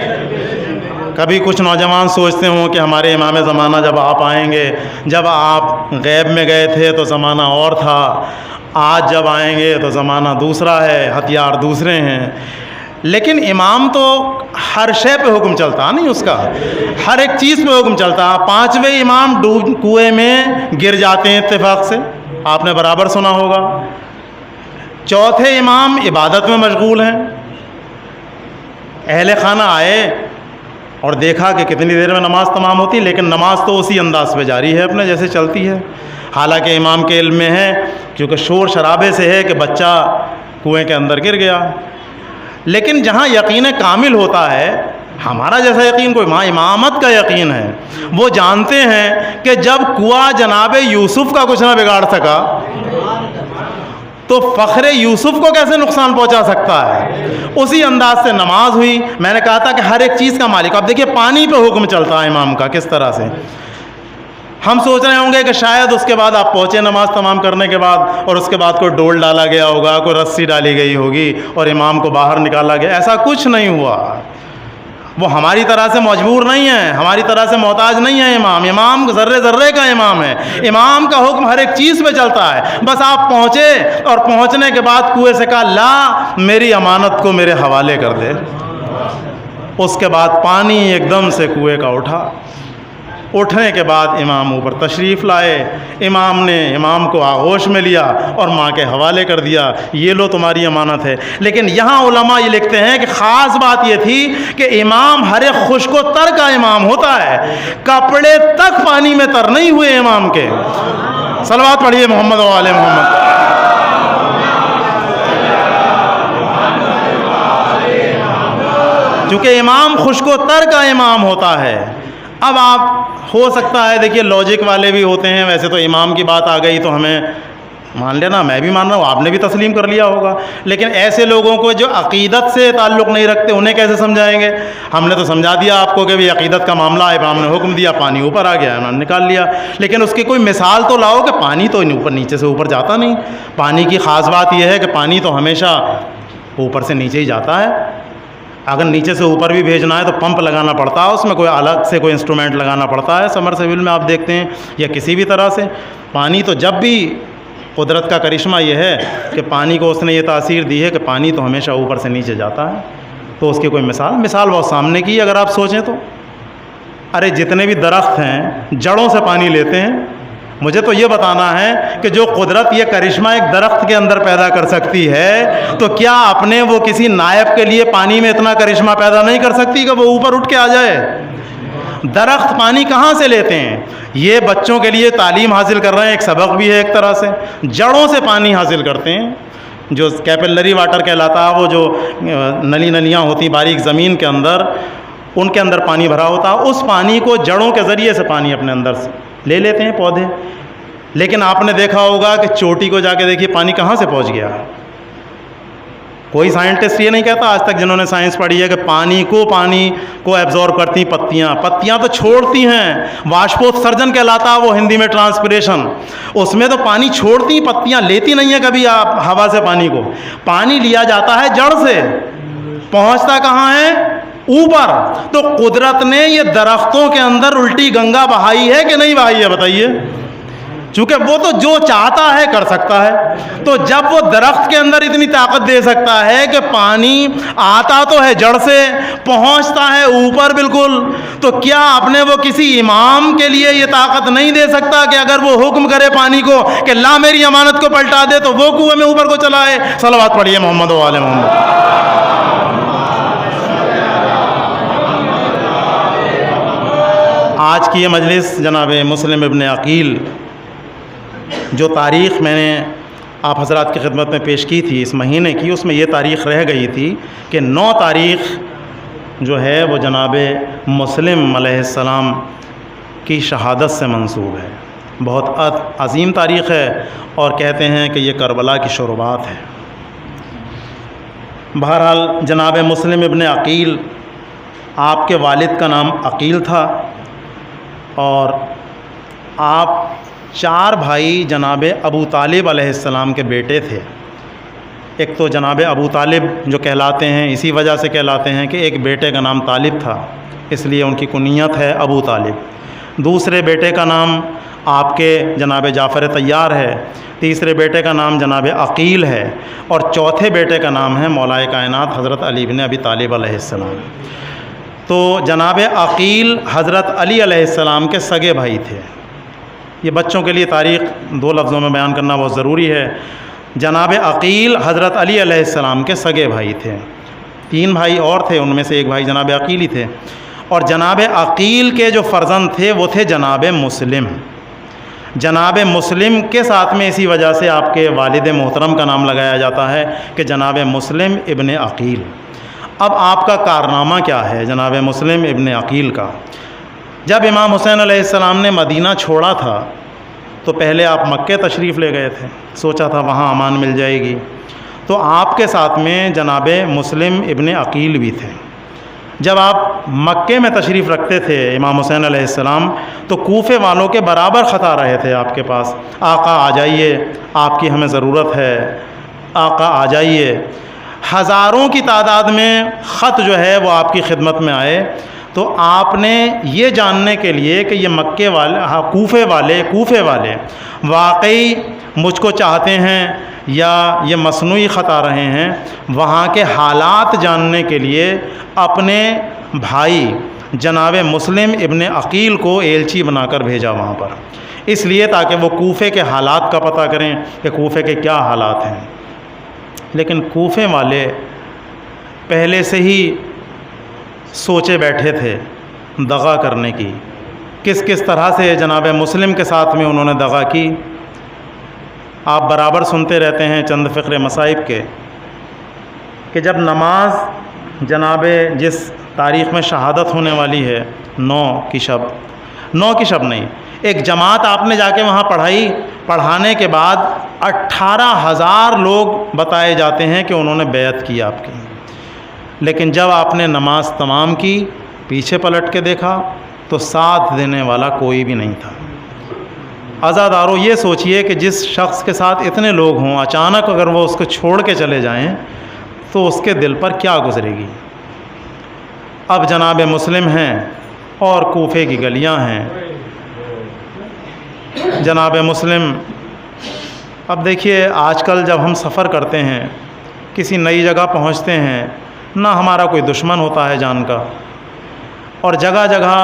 کبھی کچھ نوجوان سوچتے ہوں کہ ہمارے امام زمانہ جب آپ آئیں گے، جب آپ غیب میں گئے تھے تو زمانہ اور تھا، آج جب آئیں گے تو زمانہ دوسرا ہے، ہتھیار دوسرے ہیں۔ لیکن امام تو ہر شے پہ حکم چلتا نہیں، اس کا ہر ایک چیز پہ حکم چلتا۔ 5ویں امام کنویں میں گر جاتے ہیں اتفاق سے، آپ نے برابر سنا ہوگا۔ 4تھے امام عبادت میں مشغول ہیں۔ اہل خانہ آئے اور دیکھا کہ کتنی دیر میں نماز تمام ہوتی، لیکن نماز تو اسی انداز پہ جاری ہے اپنے جیسے چلتی ہے، حالانکہ امام کے علم میں ہے، کیونکہ شور شرابے سے ہے کہ بچہ کنویں کے اندر گر گیا۔ لیکن جہاں یقین کامل ہوتا ہے، ہمارا جیسا یقین کوئی امامت کا یقین ہے، وہ جانتے ہیں کہ جب کنواں جناب یوسف کا کچھ نہ بگاڑ سکا تو فخر یوسف کو کیسے نقصان پہنچا سکتا ہے؟ اسی انداز سے نماز ہوئی. میں نے کہا تھا کہ ہر ایک چیز کا مالک. اب دیکھیے پانی پہ حکم چلتا ہے امام کا کس طرح سے. ہم سوچ رہے ہوں گے کہ شاید اس کے بعد آپ پہنچے نماز تمام کرنے کے بعد اور اس کے بعد کوئی ڈول ڈالا گیا ہوگا، کوئی رسی ڈالی گئی ہوگی اور امام کو باہر نکالا گیا. ایسا کچھ نہیں ہوا. وہ ہماری طرح سے مجبور نہیں ہے، ہماری طرح سے محتاج نہیں ہے. امام ذرے ذرے کا امام ہے. امام کا حکم ہر ایک چیز پہ چلتا ہے. بس آپ پہنچے اور پہنچنے کے بعد کنویں سے کہا لا میری امانت کو میرے حوالے کر دے. اس کے بعد پانی ایک دم سے کنویں کا اٹھا. اٹھنے کے بعد امام اوپر تشریف لائے. امام نے امام کو آغوش میں لیا اور ماں کے حوالے کر دیا، یہ لو تمہاری امانت ہے. لیکن یہاں علماء یہ لکھتے ہیں کہ خاص بات یہ تھی کہ امام ہر ایک خشک و تر کا امام ہوتا ہے. کپڑے تک پانی میں تر نہیں ہوئے امام کے. صلوات پڑھیے محمد و آل محمد. چونکہ امام خشک و تر کا امام ہوتا ہے. اب آپ ہو سکتا ہے دیکھیے لاجک والے بھی ہوتے ہیں. ویسے تو امام کی بات آ گئی تو ہمیں مان لینا، میں بھی مان رہا ہوں، آپ نے بھی تسلیم کر لیا ہوگا. لیکن ایسے لوگوں کو جو عقیدت سے تعلق نہیں رکھتے انہیں کیسے سمجھائیں گے؟ ہم نے تو سمجھا دیا آپ کو کہ بھی عقیدت کا معاملہ ہے. امام نے حکم دیا، پانی اوپر آ گیا، امام نے نکال لیا. لیکن اس کی کوئی مثال تو لاؤ کہ پانی تو اوپر نیچے سے اوپر جاتا نہیں. پانی کی خاص بات یہ ہے کہ پانی تو ہمیشہ اوپر سے نیچے ہی جاتا ہے. اگر نیچے سے اوپر بھی بھیجنا ہے تو پمپ لگانا پڑتا ہے، اس میں کوئی الگ سے کوئی انسٹرومنٹ لگانا پڑتا ہے. سمرسیبل میں آپ دیکھتے ہیں یا کسی بھی طرح سے پانی تو جب بھی قدرت کا کرشمہ یہ ہے کہ پانی کو اس نے یہ تاثیر دی ہے کہ پانی تو ہمیشہ اوپر سے نیچے جاتا ہے. تو اس کی کوئی مثال بہت سامنے کی اگر آپ سوچیں تو. ارے جتنے بھی درخت ہیں جڑوں سے پانی لیتے ہیں. مجھے تو یہ بتانا ہے کہ جو قدرت یہ کرشمہ ایک درخت کے اندر پیدا کر سکتی ہے تو کیا اپنے وہ کسی نائب کے لیے پانی میں اتنا کرشمہ پیدا نہیں کر سکتی کہ وہ اوپر اٹھ کے آ جائے؟ درخت پانی کہاں سے لیتے ہیں؟ یہ بچوں کے لیے تعلیم حاصل کر رہے ہیں، ایک سبق بھی ہے ایک طرح سے. جڑوں سے پانی حاصل کرتے ہیں. جو کیپلری واٹر کہلاتا ہے، وہ جو نلیاں ہوتی باریک زمین کے اندر، ان کے اندر پانی بھرا ہوتا ہے. اس پانی کو جڑوں کے ذریعے سے پانی اپنے اندر سے لے لیتے ہیں پودے. لیکن آپ نے دیکھا ہوگا کہ چوٹی کو جا کے دیکھیے پانی کہاں سے پہنچ گیا. کوئی سائنٹسٹ یہ نہیں کہتا آج تک جنہوں نے سائنس پڑھی ہے کہ پانی کو ایبزورب کرتی پتیاں تو چھوڑتی ہیں. واشپوتسرجن کہلاتا ہے وہ ہندی میں ٹرانسپریشن. اس میں تو پانی چھوڑتی پتیاں لیتی نہیں ہیں کبھی آپ ہوا سے. پانی لیا جاتا ہے جڑ سے. پہنچتا کہاں ہے؟ اوپر. تو قدرت نے یہ درختوں کے اندر الٹی گنگا بہائی ہے کہ نہیں بہائی ہے بتائیے؟ چونکہ وہ تو جو چاہتا ہے کر سکتا ہے. تو جب وہ درخت کے اندر اتنی طاقت دے سکتا ہے کہ پانی آتا تو ہے جڑ سے، پہنچتا ہے اوپر بالکل، تو کیا اپنے وہ کسی امام کے لیے یہ طاقت نہیں دے سکتا کہ اگر وہ حکم کرے پانی کو کہ لا میری امانت کو پلٹا دے تو وہ کنویں میں اوپر کو چلائے؟ صلوات پڑھیے محمد و آل محمد. آج کی یہ مجلس جناب مسلم ابن عقیل، جو تاریخ میں نے آپ حضرات کی خدمت میں پیش کی تھی اس مہینے کی، اس میں یہ تاریخ رہ گئی تھی کہ 9 تاریخ جو ہے وہ جناب مسلم علیہ السلام کی شہادت سے منسوب ہے. بہت عظیم تاریخ ہے اور کہتے ہیں کہ یہ کربلا کی شروعات ہے. بہرحال جناب مسلم ابن عقیل، آپ کے والد کا نام عقیل تھا اور آپ 4 بھائی جناب ابو طالب علیہ السلام کے بیٹے تھے. ایک تو جناب ابو طالب جو کہلاتے ہیں اسی وجہ سے کہلاتے ہیں کہ ایک بیٹے کا نام طالب تھا، اس لیے ان کی کنیت ہے ابو طالب. دوسرے بیٹے کا نام آپ کے جناب جعفر طیار ہے. تیسرے بیٹے کا نام جناب عقیل ہے اور چوتھے بیٹے کا نام ہے مولا کائنات حضرت علی بن ابی طالب علیہ السلام. تو جناب عقیل حضرت علی علیہ السلام کے سگے بھائی تھے. یہ بچوں کے لیے تاریخ 2 لفظوں میں بیان کرنا بہت ضروری ہے. جناب عقیل حضرت علی علیہ السلام کے سگے بھائی تھے. 3 بھائی اور تھے، ان میں سے ایک بھائی جناب عقیل ہی تھے. اور جناب عقیل کے جو فرزند تھے وہ تھے جناب مسلم. جناب مسلم کے ساتھ میں اسی وجہ سے آپ کے والد محترم کا نام لگایا جاتا ہے کہ جناب مسلم ابن عقیل. اب آپ کا کارنامہ کیا ہے جناب مسلم ابن عقیل کا؟ جب امام حسین علیہ السلام نے مدینہ چھوڑا تھا تو پہلے آپ مکے تشریف لے گئے تھے، سوچا تھا وہاں امان مل جائے گی، تو آپ کے ساتھ میں جناب مسلم ابن عقیل بھی تھے۔ جب آپ مکے میں تشریف رکھتے تھے امام حسین علیہ السلام تو کوفے والوں کے برابر خط آ رہے تھے آپ کے پاس، آقا آ جائیے، آپ کی ہمیں ضرورت ہے، آقا آ جائیے۔ ہزاروں کی تعداد میں خط جو ہے وہ آپ کی خدمت میں آئے، تو آپ نے یہ جاننے کے لیے کہ یہ مکے والے کوفے والے واقعی مجھ کو چاہتے ہیں یا یہ مصنوعی خط آ رہے ہیں، وہاں کے حالات جاننے کے لیے اپنے بھائی جناب مسلم ابن عقیل کو ایلچی بنا کر بھیجا وہاں پر، اس لیے تاکہ وہ کوفے کے حالات کا پتہ کریں کہ کوفے کے کیا حالات ہیں۔ لیکن کوفے والے پہلے سے ہی سوچے بیٹھے تھے دغا کرنے کی، کس کس طرح سے جناب مسلم کے ساتھ میں انہوں نے دغا کی۔ آپ برابر سنتے رہتے ہیں چند فقرے مصائب کے کہ جب نماز جناب جس تاریخ میں شہادت ہونے والی ہے 9 کی شب نہیں، ایک جماعت آپ نے جا کے وہاں پڑھائی، پڑھانے کے بعد 18,000 لوگ بتائے جاتے ہیں کہ انہوں نے بیعت کی آپ کی، لیکن جب آپ نے نماز تمام کی پیچھے پلٹ کے دیکھا تو ساتھ دینے والا کوئی بھی نہیں تھا۔ عزادارو یہ سوچئے کہ جس شخص کے ساتھ اتنے لوگ ہوں، اچانک اگر وہ اس کو چھوڑ کے چلے جائیں تو اس کے دل پر کیا گزرے گی۔ اب جناب مسلم ہیں اور کوفے کی گلیاں ہیں۔ جناب مسلم، اب دیکھیے آج کل جب ہم سفر کرتے ہیں، کسی نئی جگہ پہنچتے ہیں، نہ ہمارا کوئی دشمن ہوتا ہے جان کا، اور جگہ جگہ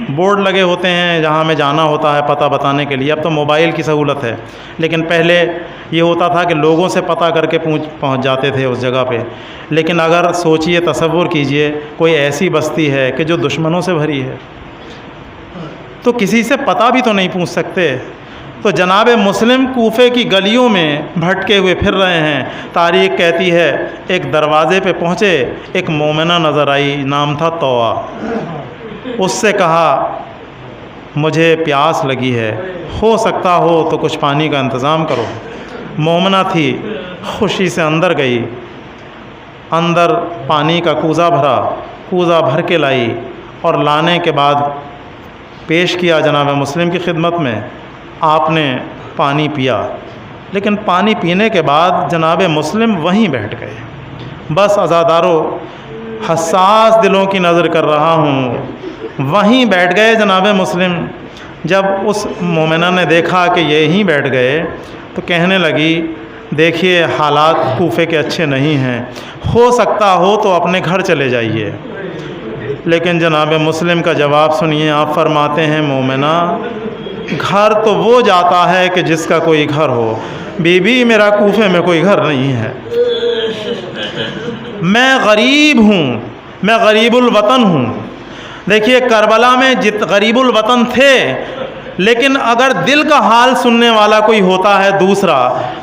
بورڈ لگے ہوتے ہیں جہاں ہمیں جانا ہوتا ہے پتہ بتانے کے لیے۔ اب تو موبائل کی سہولت ہے، لیکن پہلے یہ ہوتا تھا کہ لوگوں سے پتہ کر کے پہنچ جاتے تھے اس جگہ پہ۔ لیکن اگر سوچئے، تصور کیجئے کوئی ایسی بستی ہے کہ جو دشمنوں سے بھری ہے، تو کسی سے پتہ بھی تو نہیں پوچھ سکتے۔ تو جناب مسلم کوفے کی گلیوں میں بھٹکے ہوئے پھر رہے ہیں۔ تاریخ کہتی ہے ایک دروازے پہ پہنچے، ایک مومنہ نظر آئی، نام تھا طوع۔ اس سے کہا مجھے پیاس لگی ہے، ہو سکتا ہو تو کچھ پانی کا انتظام کرو۔ مومنہ تھی، خوشی سے اندر گئی، اندر پانی کا کوزہ بھر کے لائی، اور لانے کے بعد پیش کیا جناب مسلم کی خدمت میں۔ آپ نے پانی پیا، لیکن پانی پینے کے بعد جناب مسلم وہیں بیٹھ گئے۔ بس عزادارو، حساس دلوں کی نظر کر رہا ہوں، وہیں بیٹھ گئے جناب مسلم۔ جب اس مومنہ نے دیکھا کہ یہیں بیٹھ گئے تو کہنے لگی دیکھیے حالات کوفے کے اچھے نہیں ہیں، ہو سکتا ہو تو اپنے گھر چلے جائیے۔ لیکن جناب مسلم کا جواب سنیے، آپ فرماتے ہیں مومنہ، گھر تو وہ جاتا ہے کہ جس کا کوئی گھر ہو، بی بی میرا کوفے میں کوئی گھر نہیں ہے، میں غریب ہوں، میں غریب الوطن ہوں۔ دیکھیے کربلا میں غریب الوطن تھے، لیکن اگر دل کا حال سننے والا کوئی ہوتا ہے دوسرا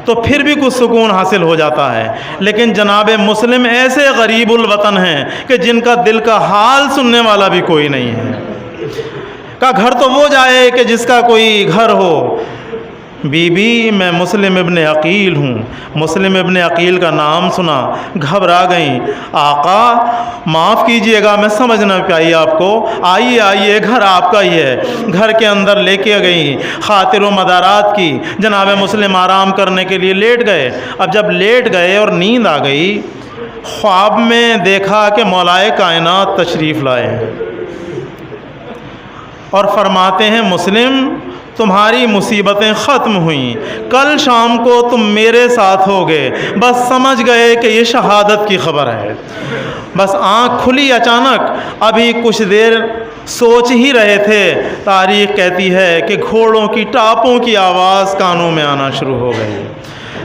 تو پھر بھی کچھ سکون حاصل ہو جاتا ہے۔ لیکن جناب مسلم ایسے غریب الوطن ہیں کہ جن کا دل کا حال سننے والا بھی کوئی نہیں ہے۔ کا گھر تو وہ جائے کہ جس کا کوئی گھر ہو، بی بی میں مسلم ابن عقیل ہوں۔ مسلم ابن عقیل کا نام سنا، گھبرا گئیں، آقا معاف کیجئے گا میں سمجھ نہ پائی آپ کو، آئیے آئیے گھر آپ کا ہی ہے۔ گھر کے اندر لے کے گئیں، خاطر و مدارات کی، جناب مسلم آرام کرنے کے لیے لیٹ گئے۔ اب جب لیٹ گئے اور نیند آ گئی، خواب میں دیکھا کہ مولائے کائنات تشریف لائے ہیں اور فرماتے ہیں مسلم تمہاری مصیبتیں ختم ہوئیں، کل شام کو تم میرے ساتھ ہوگے۔ بس سمجھ گئے کہ یہ شہادت کی خبر ہے۔ بس آنکھ کھلی اچانک، ابھی کچھ دیر سوچ ہی رہے تھے، تاریخ کہتی ہے کہ گھوڑوں کی ٹاپوں کی آواز کانوں میں آنا شروع ہو گئی۔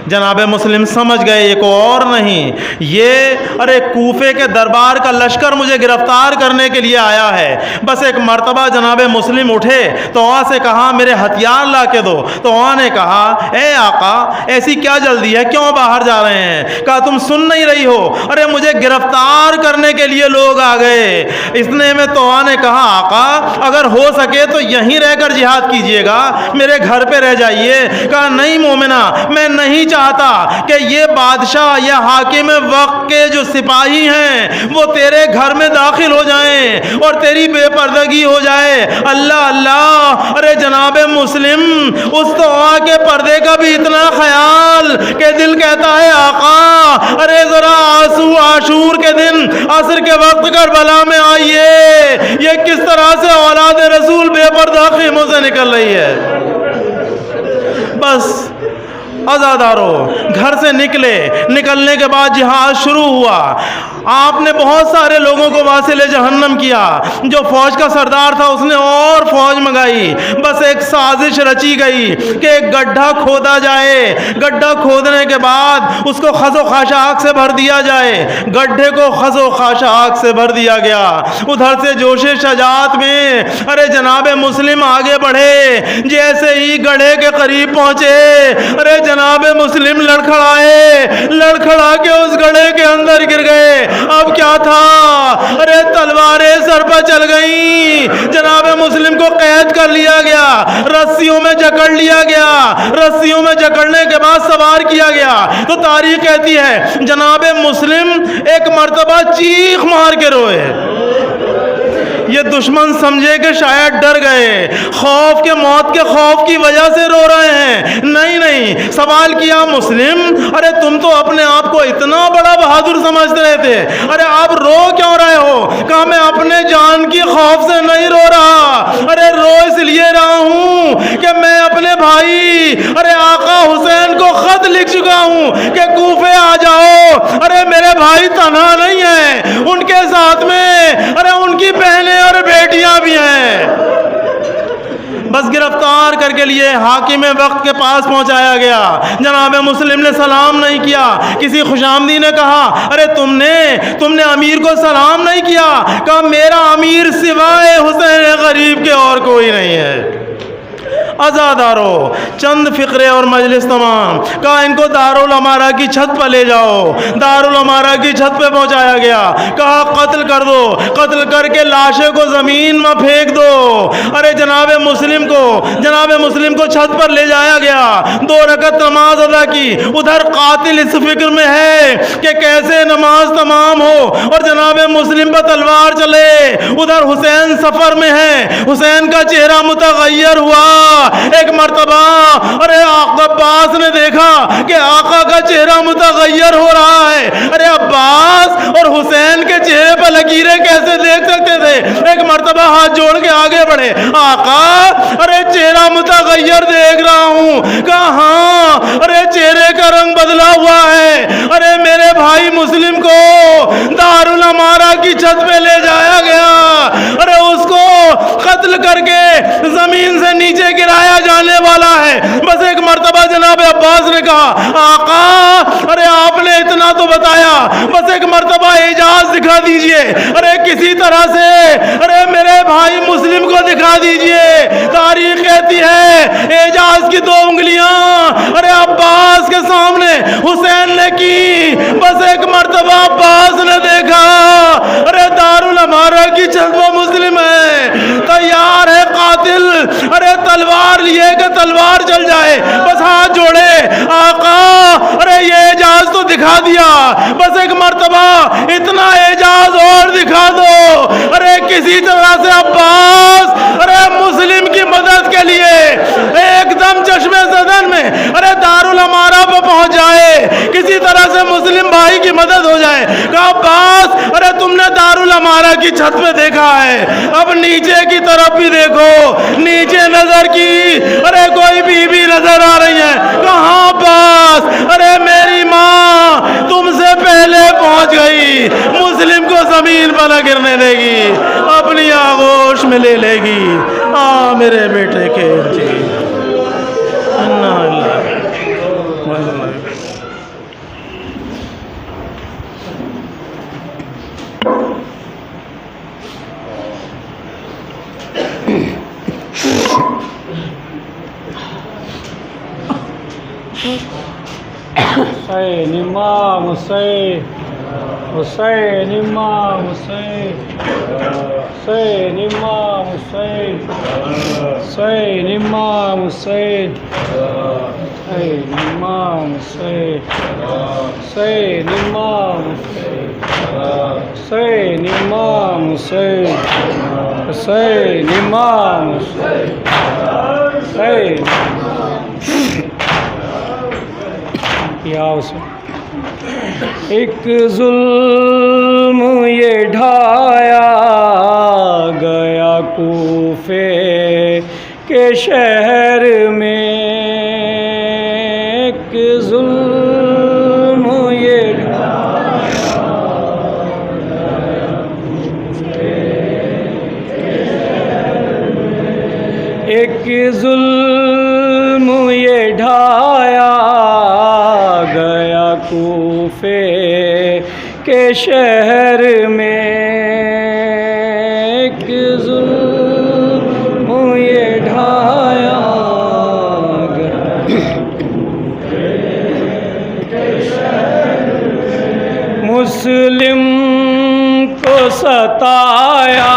جناب مسلم سمجھ گئے یہ کوئی اور نہیں، یہ ارے کوفے کے دربار کا لشکر مجھے گرفتار کرنے کے لیے آیا ہے۔ بس ایک مرتبہ جناب مسلم اٹھے تو وہاں سے کہا میرے ہتھیار لا کے دو، تو وہاں نے کہا اے آقا ایسی کیا جلدی ہے، کیوں باہر جا رہے ہیں؟ کہا تم سن نہیں رہی ہو، ارے مجھے گرفتار کرنے کے لیے لوگ آ گئے۔ اتنے میں تو نے کہا آقا اگر ہو سکے تو یہیں رہ کر جہاد کیجئے گا، میرے گھر پہ رہ جائیے۔ کہا نہیں مومنہ، میں نہیں چاہتا کہ یہ بادشاہ یا حاکم وقت کے جو سپاہی ہیں وہ تیرے گھر میں داخل ہو جائیں اور تیری بے پردگی ہو جائے۔ اللہ اللہ، ارے جناب مسلم اس توعا کے پردے کا بھی اتنا خیال کہ دل کہتا ہے آقا ارے ذرا عاشور کے دن عصر کے وقت کربلا میں آئیے، یہ کس طرح سے اولاد رسول بے پردہ خیموں سے نکل رہی ہے۔ بس عزادارو گھر سے نکلنے کے بعد جہاد شروع ہوا۔ آپ نے بہت سارے لوگوں کو واصل جہنم کیا۔ جو فوج کا سردار تھا اس نے اور فوج منگائی۔ بس ایک سازش رچی گئی کہ ایک گڈھا کھودا جائے، گڈھا کھودنے کے بعد اس کو خس و خاشاک سے بھر دیا جائے۔ گڈھے کو خس و خاشاک سے بھر دیا گیا۔ ادھر سے جوش شجاعت میں ارے جناب مسلم آگے بڑھے، جیسے ہی گڑھے کے قریب پہنچے ارے جناب مسلم لڑکھڑا کے اس گڑھے کے اندر گر گئے۔ اب کیا تھا، ارے تلواریں سر پر چل گئیں، جناب مسلم کو قید کر لیا گیا، رسیوں میں جکڑ لیا گیا، رسیوں میں جکڑنے کے بعد سوار کیا گیا۔ تو تاریخ کہتی ہے جناب مسلم ایک مرتبہ چیخ مار کے روئے۔ یہ دشمن سمجھے کہ شاید ڈر گئے، خوف کے موت کے خوف کی وجہ سے رو رہے ہیں۔ نہیں، سوال کیا مسلم ارے تم تو اپنے آپ کو اتنا بڑا بہادر سمجھتے رہے تھے، ارے آپ رو کیوں رہے ہو؟ کہا میں اپنے جان کی خوف سے نہیں رو رہا، ارے رو اس لیے رہا ہوں کہ میں اپنے بھائی ارے آقا حسین کو خط لکھ چکا ہوں کہ کوفے آ جاؤ۔ ارے میرے بھائی تنہا نہیں ہیں، ان کے ساتھ میں ارے ان کی بہنیں اور بیٹیاں بھی ہیں۔ بس گرفتار کر کے لیے حاکم وقت کے پاس پہنچایا گیا۔ جناب مسلم نے سلام نہیں کیا، کسی خوشامدی نے کہا ارے تم نے امیر کو سلام نہیں کیا؟ کہا میرا امیر سوائے حسین غریب کے اور کوئی نہیں ہے۔ عزادارو چند فقرے اور مجلس تمام۔ کہا ان کو دارالامارہ کی چھت پر لے جاؤ۔ دارالامارہ کی چھت پہ پہنچایا گیا۔ کہا قتل کر دو، قتل کر کے لاشیں کو زمین میں پھینک دو۔ ارے جناب مسلم کو چھت پر لے جایا گیا، 2 رکعت نماز ادا کی۔ ادھر قاتل اس فکر میں ہے کہ کیسے نماز تمام ہو اور جناب مسلم پر تلوار چلے۔ ادھر حسین سفر میں ہے، حسین کا چہرہ متغیر ہوا۔ ایک مرتبہ ارے عباس نے دیکھا کہ آقا کا چہرہ متغیر ہو رہا ہے۔ ارے عباس اور حسین کے چہرے پر لکیریں کیسے دیکھ سکتے تھے؟ ایک مرتبہ ہاتھ جوڑ کے آگے بڑھے، آقا ارے چہرہ متغیر دیکھ رہا ہوں۔ کہا ہاں ارے چہرے کا رنگ بدلا ہوا ہے۔ ارے میرے بھائی مسلم کو دارالامارہ کی چھت پہ لے جایا گیا، ارے اس کو قتل کر کے زمین سے نیچے گرایا جانے والا ہے۔ بس ایک مرتبہ جناب عباس نے کہا آقا ارے آپ نے اتنا تو بتایا، بس ایک مرتبہ اعجاز دکھا دیجئے، ارے کسی طرح سے ارے میرے بھائی مسلم کو دکھا دیجئے۔ تاریخ کہتی ہے اعجاز کی 2 انگلیاں ارے عباس کے سامنے حسین نے کی۔ بس ایک مرتبہ عباس نے دیکھا ارے دارالامارہ کی چھت پر مسلم ہے، تیار ہے قاتل ارے تلوار لیے کہ تلوار چل جائے۔ بس ہاتھ جوڑے، آقا ارے یہ اعجاز تو دکھا دیا، بس ایک مرتبہ اتنا اعجاز اور دکھا دو۔ ارے کسی طرح سے عباس ارے مسلم کی مدد کے لیے ایک دم چشمے زدن میں ارے دارالامارہ پہ پہنچ جائے، کسی طرح سے مسلم بھائی کی مدد ہو جائے۔ کہا عباس ارے تم نے دارالامارہ کی چھت پہ دیکھا ہے، اب نیچے کی طرف بھی دیکھو۔ نیچے نظر کی ارے کوئی بی بی نظر آ رہی ہے۔ کہاں عباس ارے میری ماں تم سے پہلے پہنچ گئی، مسلم کو زمین پر نہ گرنے دے گی، اپنی آغوش میں لے لے گی۔ میرے بیٹے کے جی حسین امام حسین، حسین امام حسین، حسین امام حسین، حسین امام حسین، حسین امام حسین، حسین امام حسین، حسین امام حسین، حسین امام حسین، حسین یا حسین۔ ایک ظلم یہ ڈھایا گیا کوفے کے شہر میں، ایک ظلم یہ ڈھایا ایک ظلم یہ ڈھایا گیا کوفے کے شہر میں، ایک ظلم یہ ڈھایا گیا مسلم کو ستایا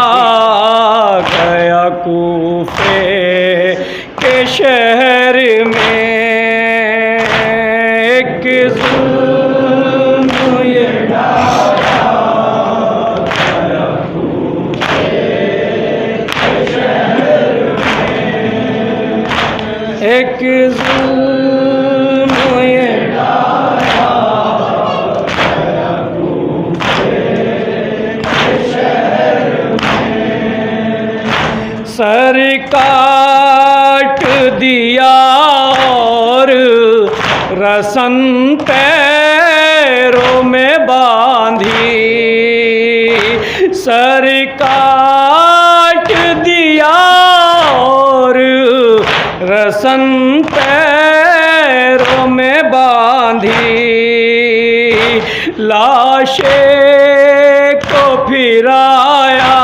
گیا کوفے کے شہر میں، ایک ظلم یہ ڈھایا گیا کوفے کے شہر میں، ایک ظلم یہ ڈھایا گیا کوفے کے شہر میں، سر کاٹ دیا اور رسن پیروں میں باندھی، سر کاٹ دیا اور رسن پیروں میں باندھی، لاشیں کو پھرایا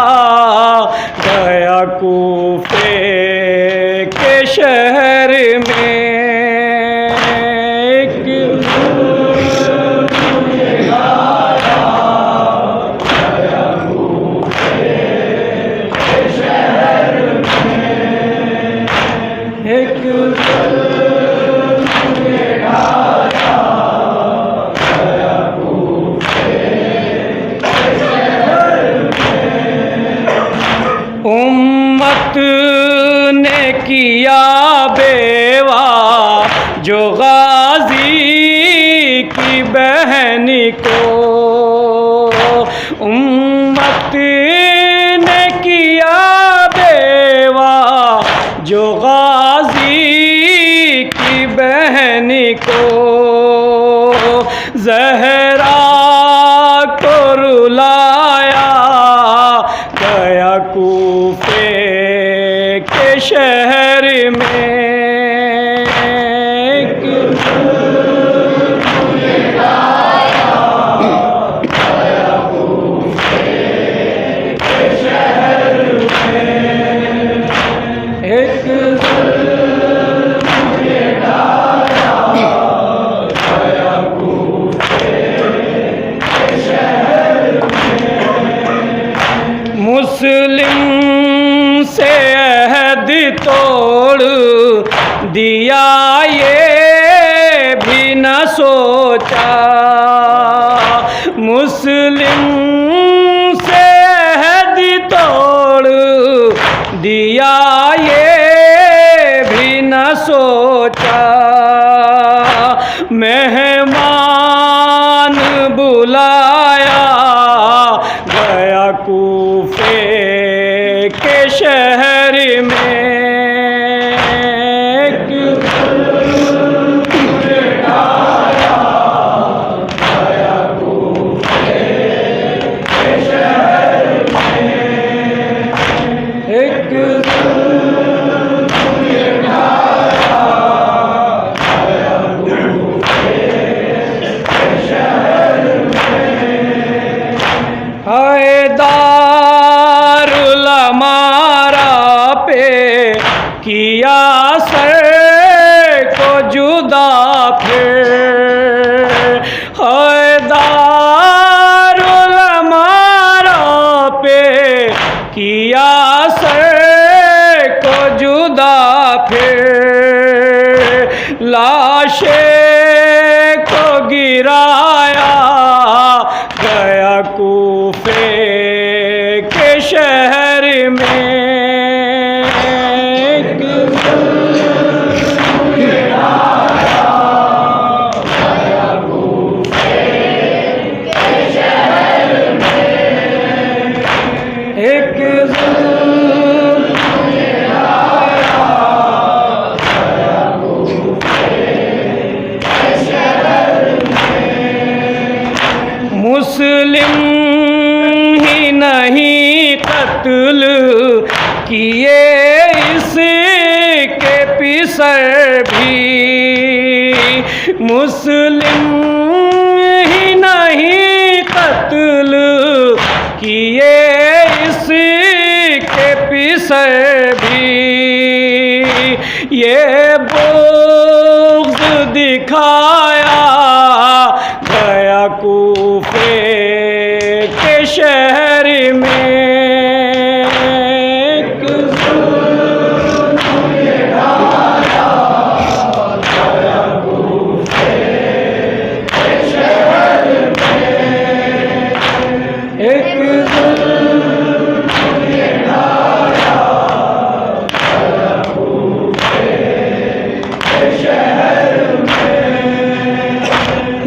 گیا کوفے کے شہر میں، ایک ظلم یہ ڈھایا گیا کوفے کے شہر میں، ایک ظلم یہ ڈھایا گیا کوفے کے شہر میں، امت نے کیا بیوہ جو غازی کی بہن کو، امت نے کیا بیوہ جو غازی کی بہن کو، زہرا کو رلایا گیا کوفے کے شہر میں، ایک ظلم یہ ڈھایا گیا کوفے کے شہر میں، ایک ظلم یہ ڈھایا گیا کوفے کے شہر میں، مسلم سے عہد توڑ دیا یہ بھی نہ سوچا، مسلم سے عہد توڑ دیا یہ بھی نہ سوچا، مہمان بلایا گیا کوفے کے شہر میں، ایک ظلم یہ ڈھایا گیا کوفے کے شہر میں، ایک ظلم یہ ڈھایا مسلم ہی نہیں قتل کیے اس کے پیسر بھی، مسلم ہی نہیں قتل کیے اس کے پیسر بھی، یہ بغض دکھایا گیا کوفے کے شہر میں،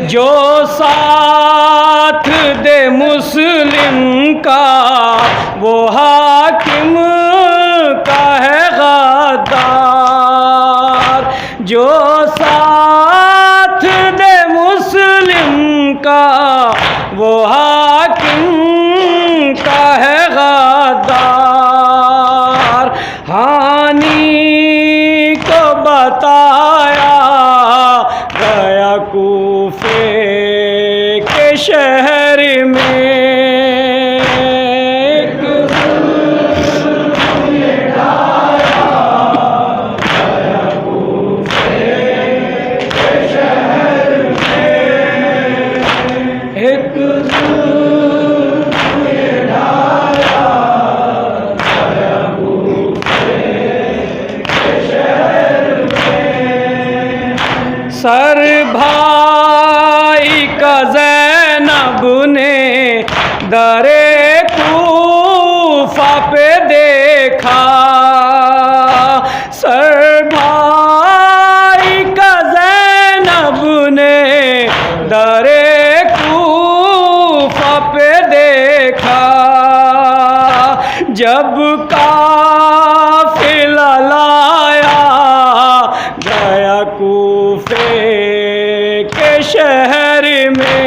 جو ساتھ دے مسلم کا وہ حاکم کا ہے غدار، جو ساتھ دے مسلم کا وہ حاکم کا ہے غدار، ہانی کو بتایا گیا کوفے کے شہر میں، سر بھائی کا زینب نے در کوفہ پہ دیکھا، سر بھائی کا زینب نے در کوفہ پہ دیکھا، جب قافلہ لایا گیا کوفے کے شہر میں،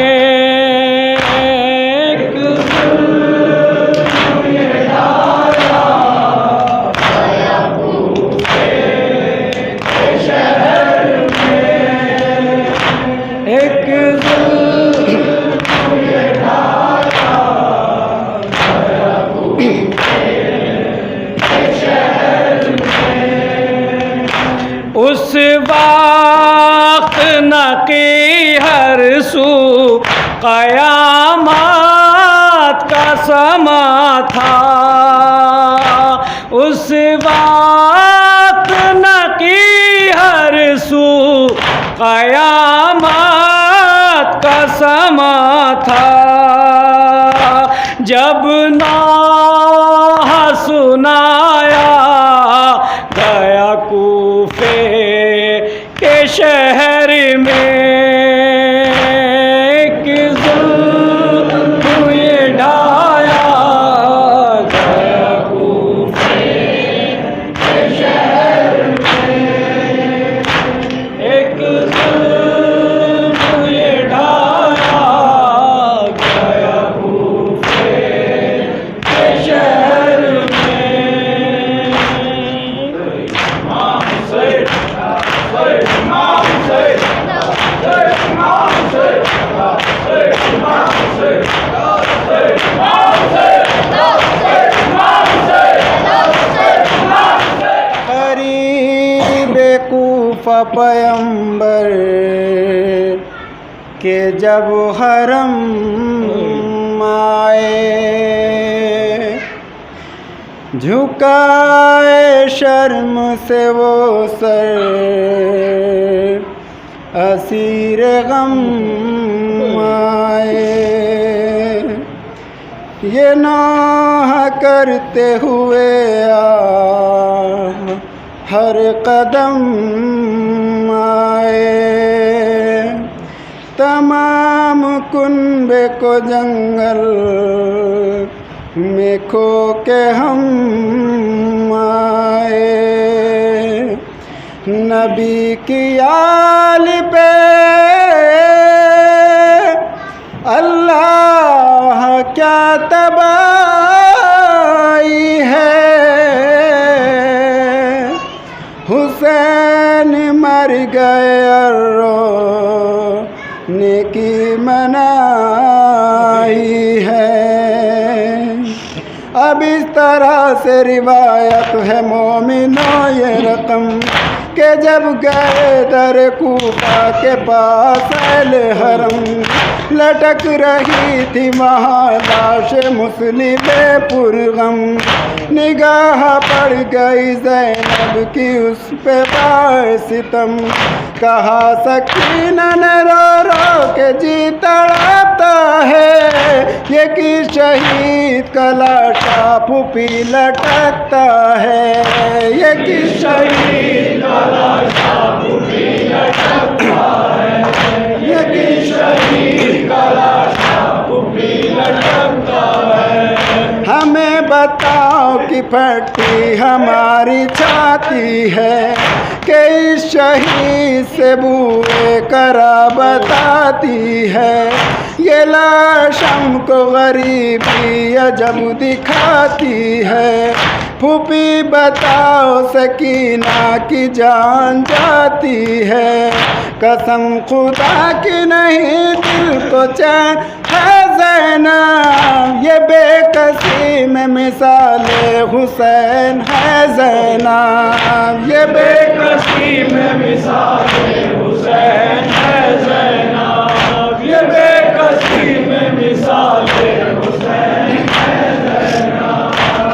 اس وقت نقی ہر سو قیامت کا سما تھا، اس وقت نقی ہر سو قیامت کا سما تھا، جب نوح سنایا گیا کوفے کے شہر میں، ایک ظلم یہ ڈھایا گیا کوفے کے شہر میں، ایک ظلم یہ ڈھایا گیا کوفے کے شہر میں، قریب کوفہ پیمبر کہ جب حرم آئے، جھکائے شرم سے وہ سر اسیر غم آئے، یہ نوح کرتے ہوئے ہر قدم آئے، تمام کنبے کو جنگل میں کھو کے ہم آئے، نبی کی آل پہ اللہ کیا تباہی ہے، حسین مر گئے اور رونے کی منائی ہے۔ اب اس طرح سے روایت ہے مومنوں یہ رقم کہ جب گئے در کوفہ کے پاس اہل حرم، لٹک رہی تھی وہاں لاش مسلم پرغم، نگاہ پڑ گئی زینب کی اس پہ بائے ستم، کہا سکینہ نے رو رو کے جی تڑپتا ہے، یہ کہ شہید کا لاشا پھوپھی لٹکتا ہے، یہ کہ شہید کا لاشا پھوپھی لٹکتا ہے، یہ کہ شہید کا لاشا پھوپھی لٹکتا ہے۔ ہمیں بتاؤ کہ پھٹی ہماری چھاتی ہے کہ اس شہید سے بوئے قرابت آتی ہے، یہ لاش ہم کو غریبی عجب دکھاتی ہے، پھوپھی بتاؤ سکینہ کی جان جاتی ہے، قسم خدا کی نہیں دل کو چین ہے زینب، یہ بے کسی میں مثال حسین ہے زینب، یہ بے کسی میں مثال حسین ہے زینب، یہ بے کسی میں مثال حسین ہے زینب۔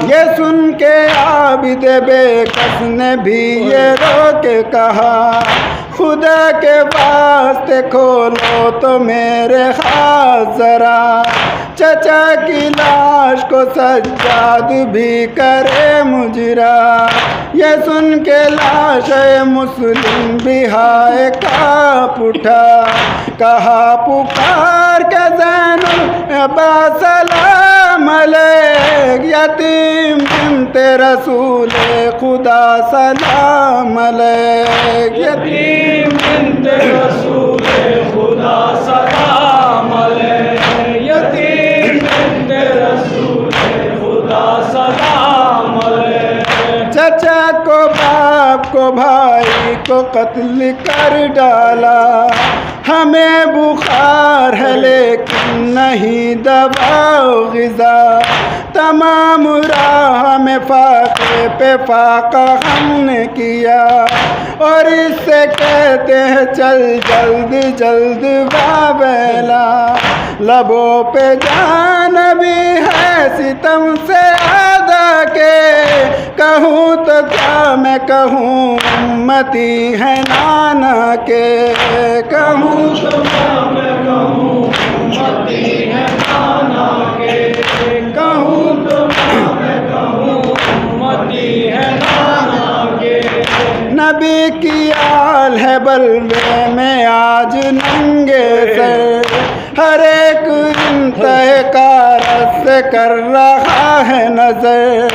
یہ سن کے عابد بے کس نے بھی یہ رو کے کہا، خدا کے واسطے کھولو تو میرے ہاتھ ذرا، چچا کی لاش کو سجاد بھی کرے مجرا۔ یہ سن کے لاش مسلم بھی ہائے کانپ اٹھا، کہا پکار کے زینب سلام علیک، یتیم بنت رسول خدا سلام علیک، یتیم بنت رسول خدا سلام علیک، یتیم بنت رسول خدا سلام علیک۔ چچا کو باپ کو بھائی کو قتل کر ڈالا، ہمیں بخار ہے لیکن نہیں دوا و غذا، تمام راہ میں فاقے پہ فاقہ ہم نے کیا، اور اس سے کہتے ہیں چل جلد جلد واویلا، لبوں پہ جان بھی ہے ستم سے ادا کے، کہوں تو کیا میں کہوں امتی ہے نانا کے، کہوں تو کیا میں کہوں امتی ہے نانا کے، کہوں تو کیا میں کہوں امتی ہے نانا کے۔ نبی کی آل ہے بلوے میں آج ننگے سر، ہر ایک انتہے کارت سے کر رہا ہے نظر،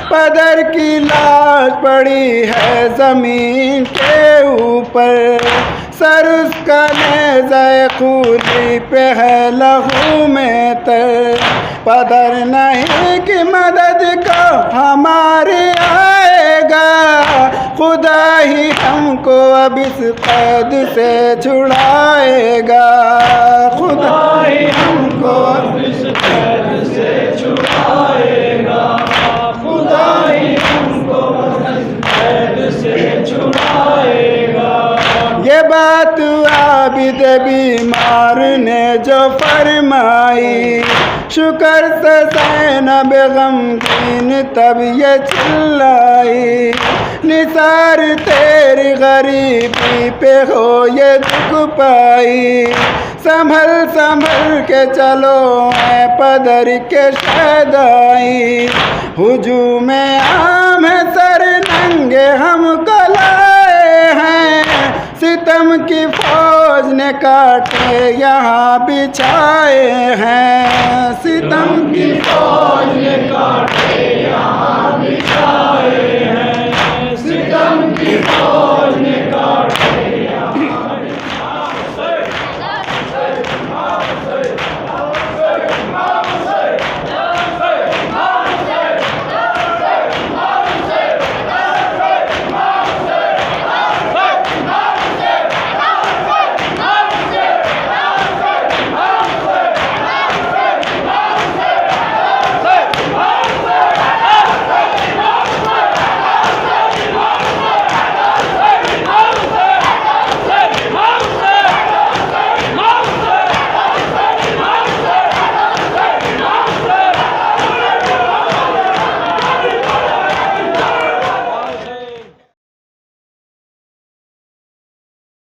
پدر کی لاش پڑی ہے زمین کے اوپر، سر اس کا نیزہ خولی پہ ہے لہو میں تر، پدر نہیں کہ مدد کو ہمارے آئے گا، خدا ہی ہم کو اب اس قید سے چھڑائے گا، خدا ہی ہم کو اب اس قید سے چھڑائے گا، خدا ہی ہم کو اب اس قید سے چھڑائے گا۔ یہ بات عابد بیمار نے جو فرمائی، شکر سے زینب غمگین تب یہ چلائی، نثار تیری غریبی پہ ہو یہ دکھ پائی، سنبھل سنبھل کے چلو اے پدر کے شہدائی، ہجوم عام ہے سر ننگے ہم کو لائے ہیں، ستم کی فوج نے کاٹے یہاں بچھائے ہیں، ستم کی فوج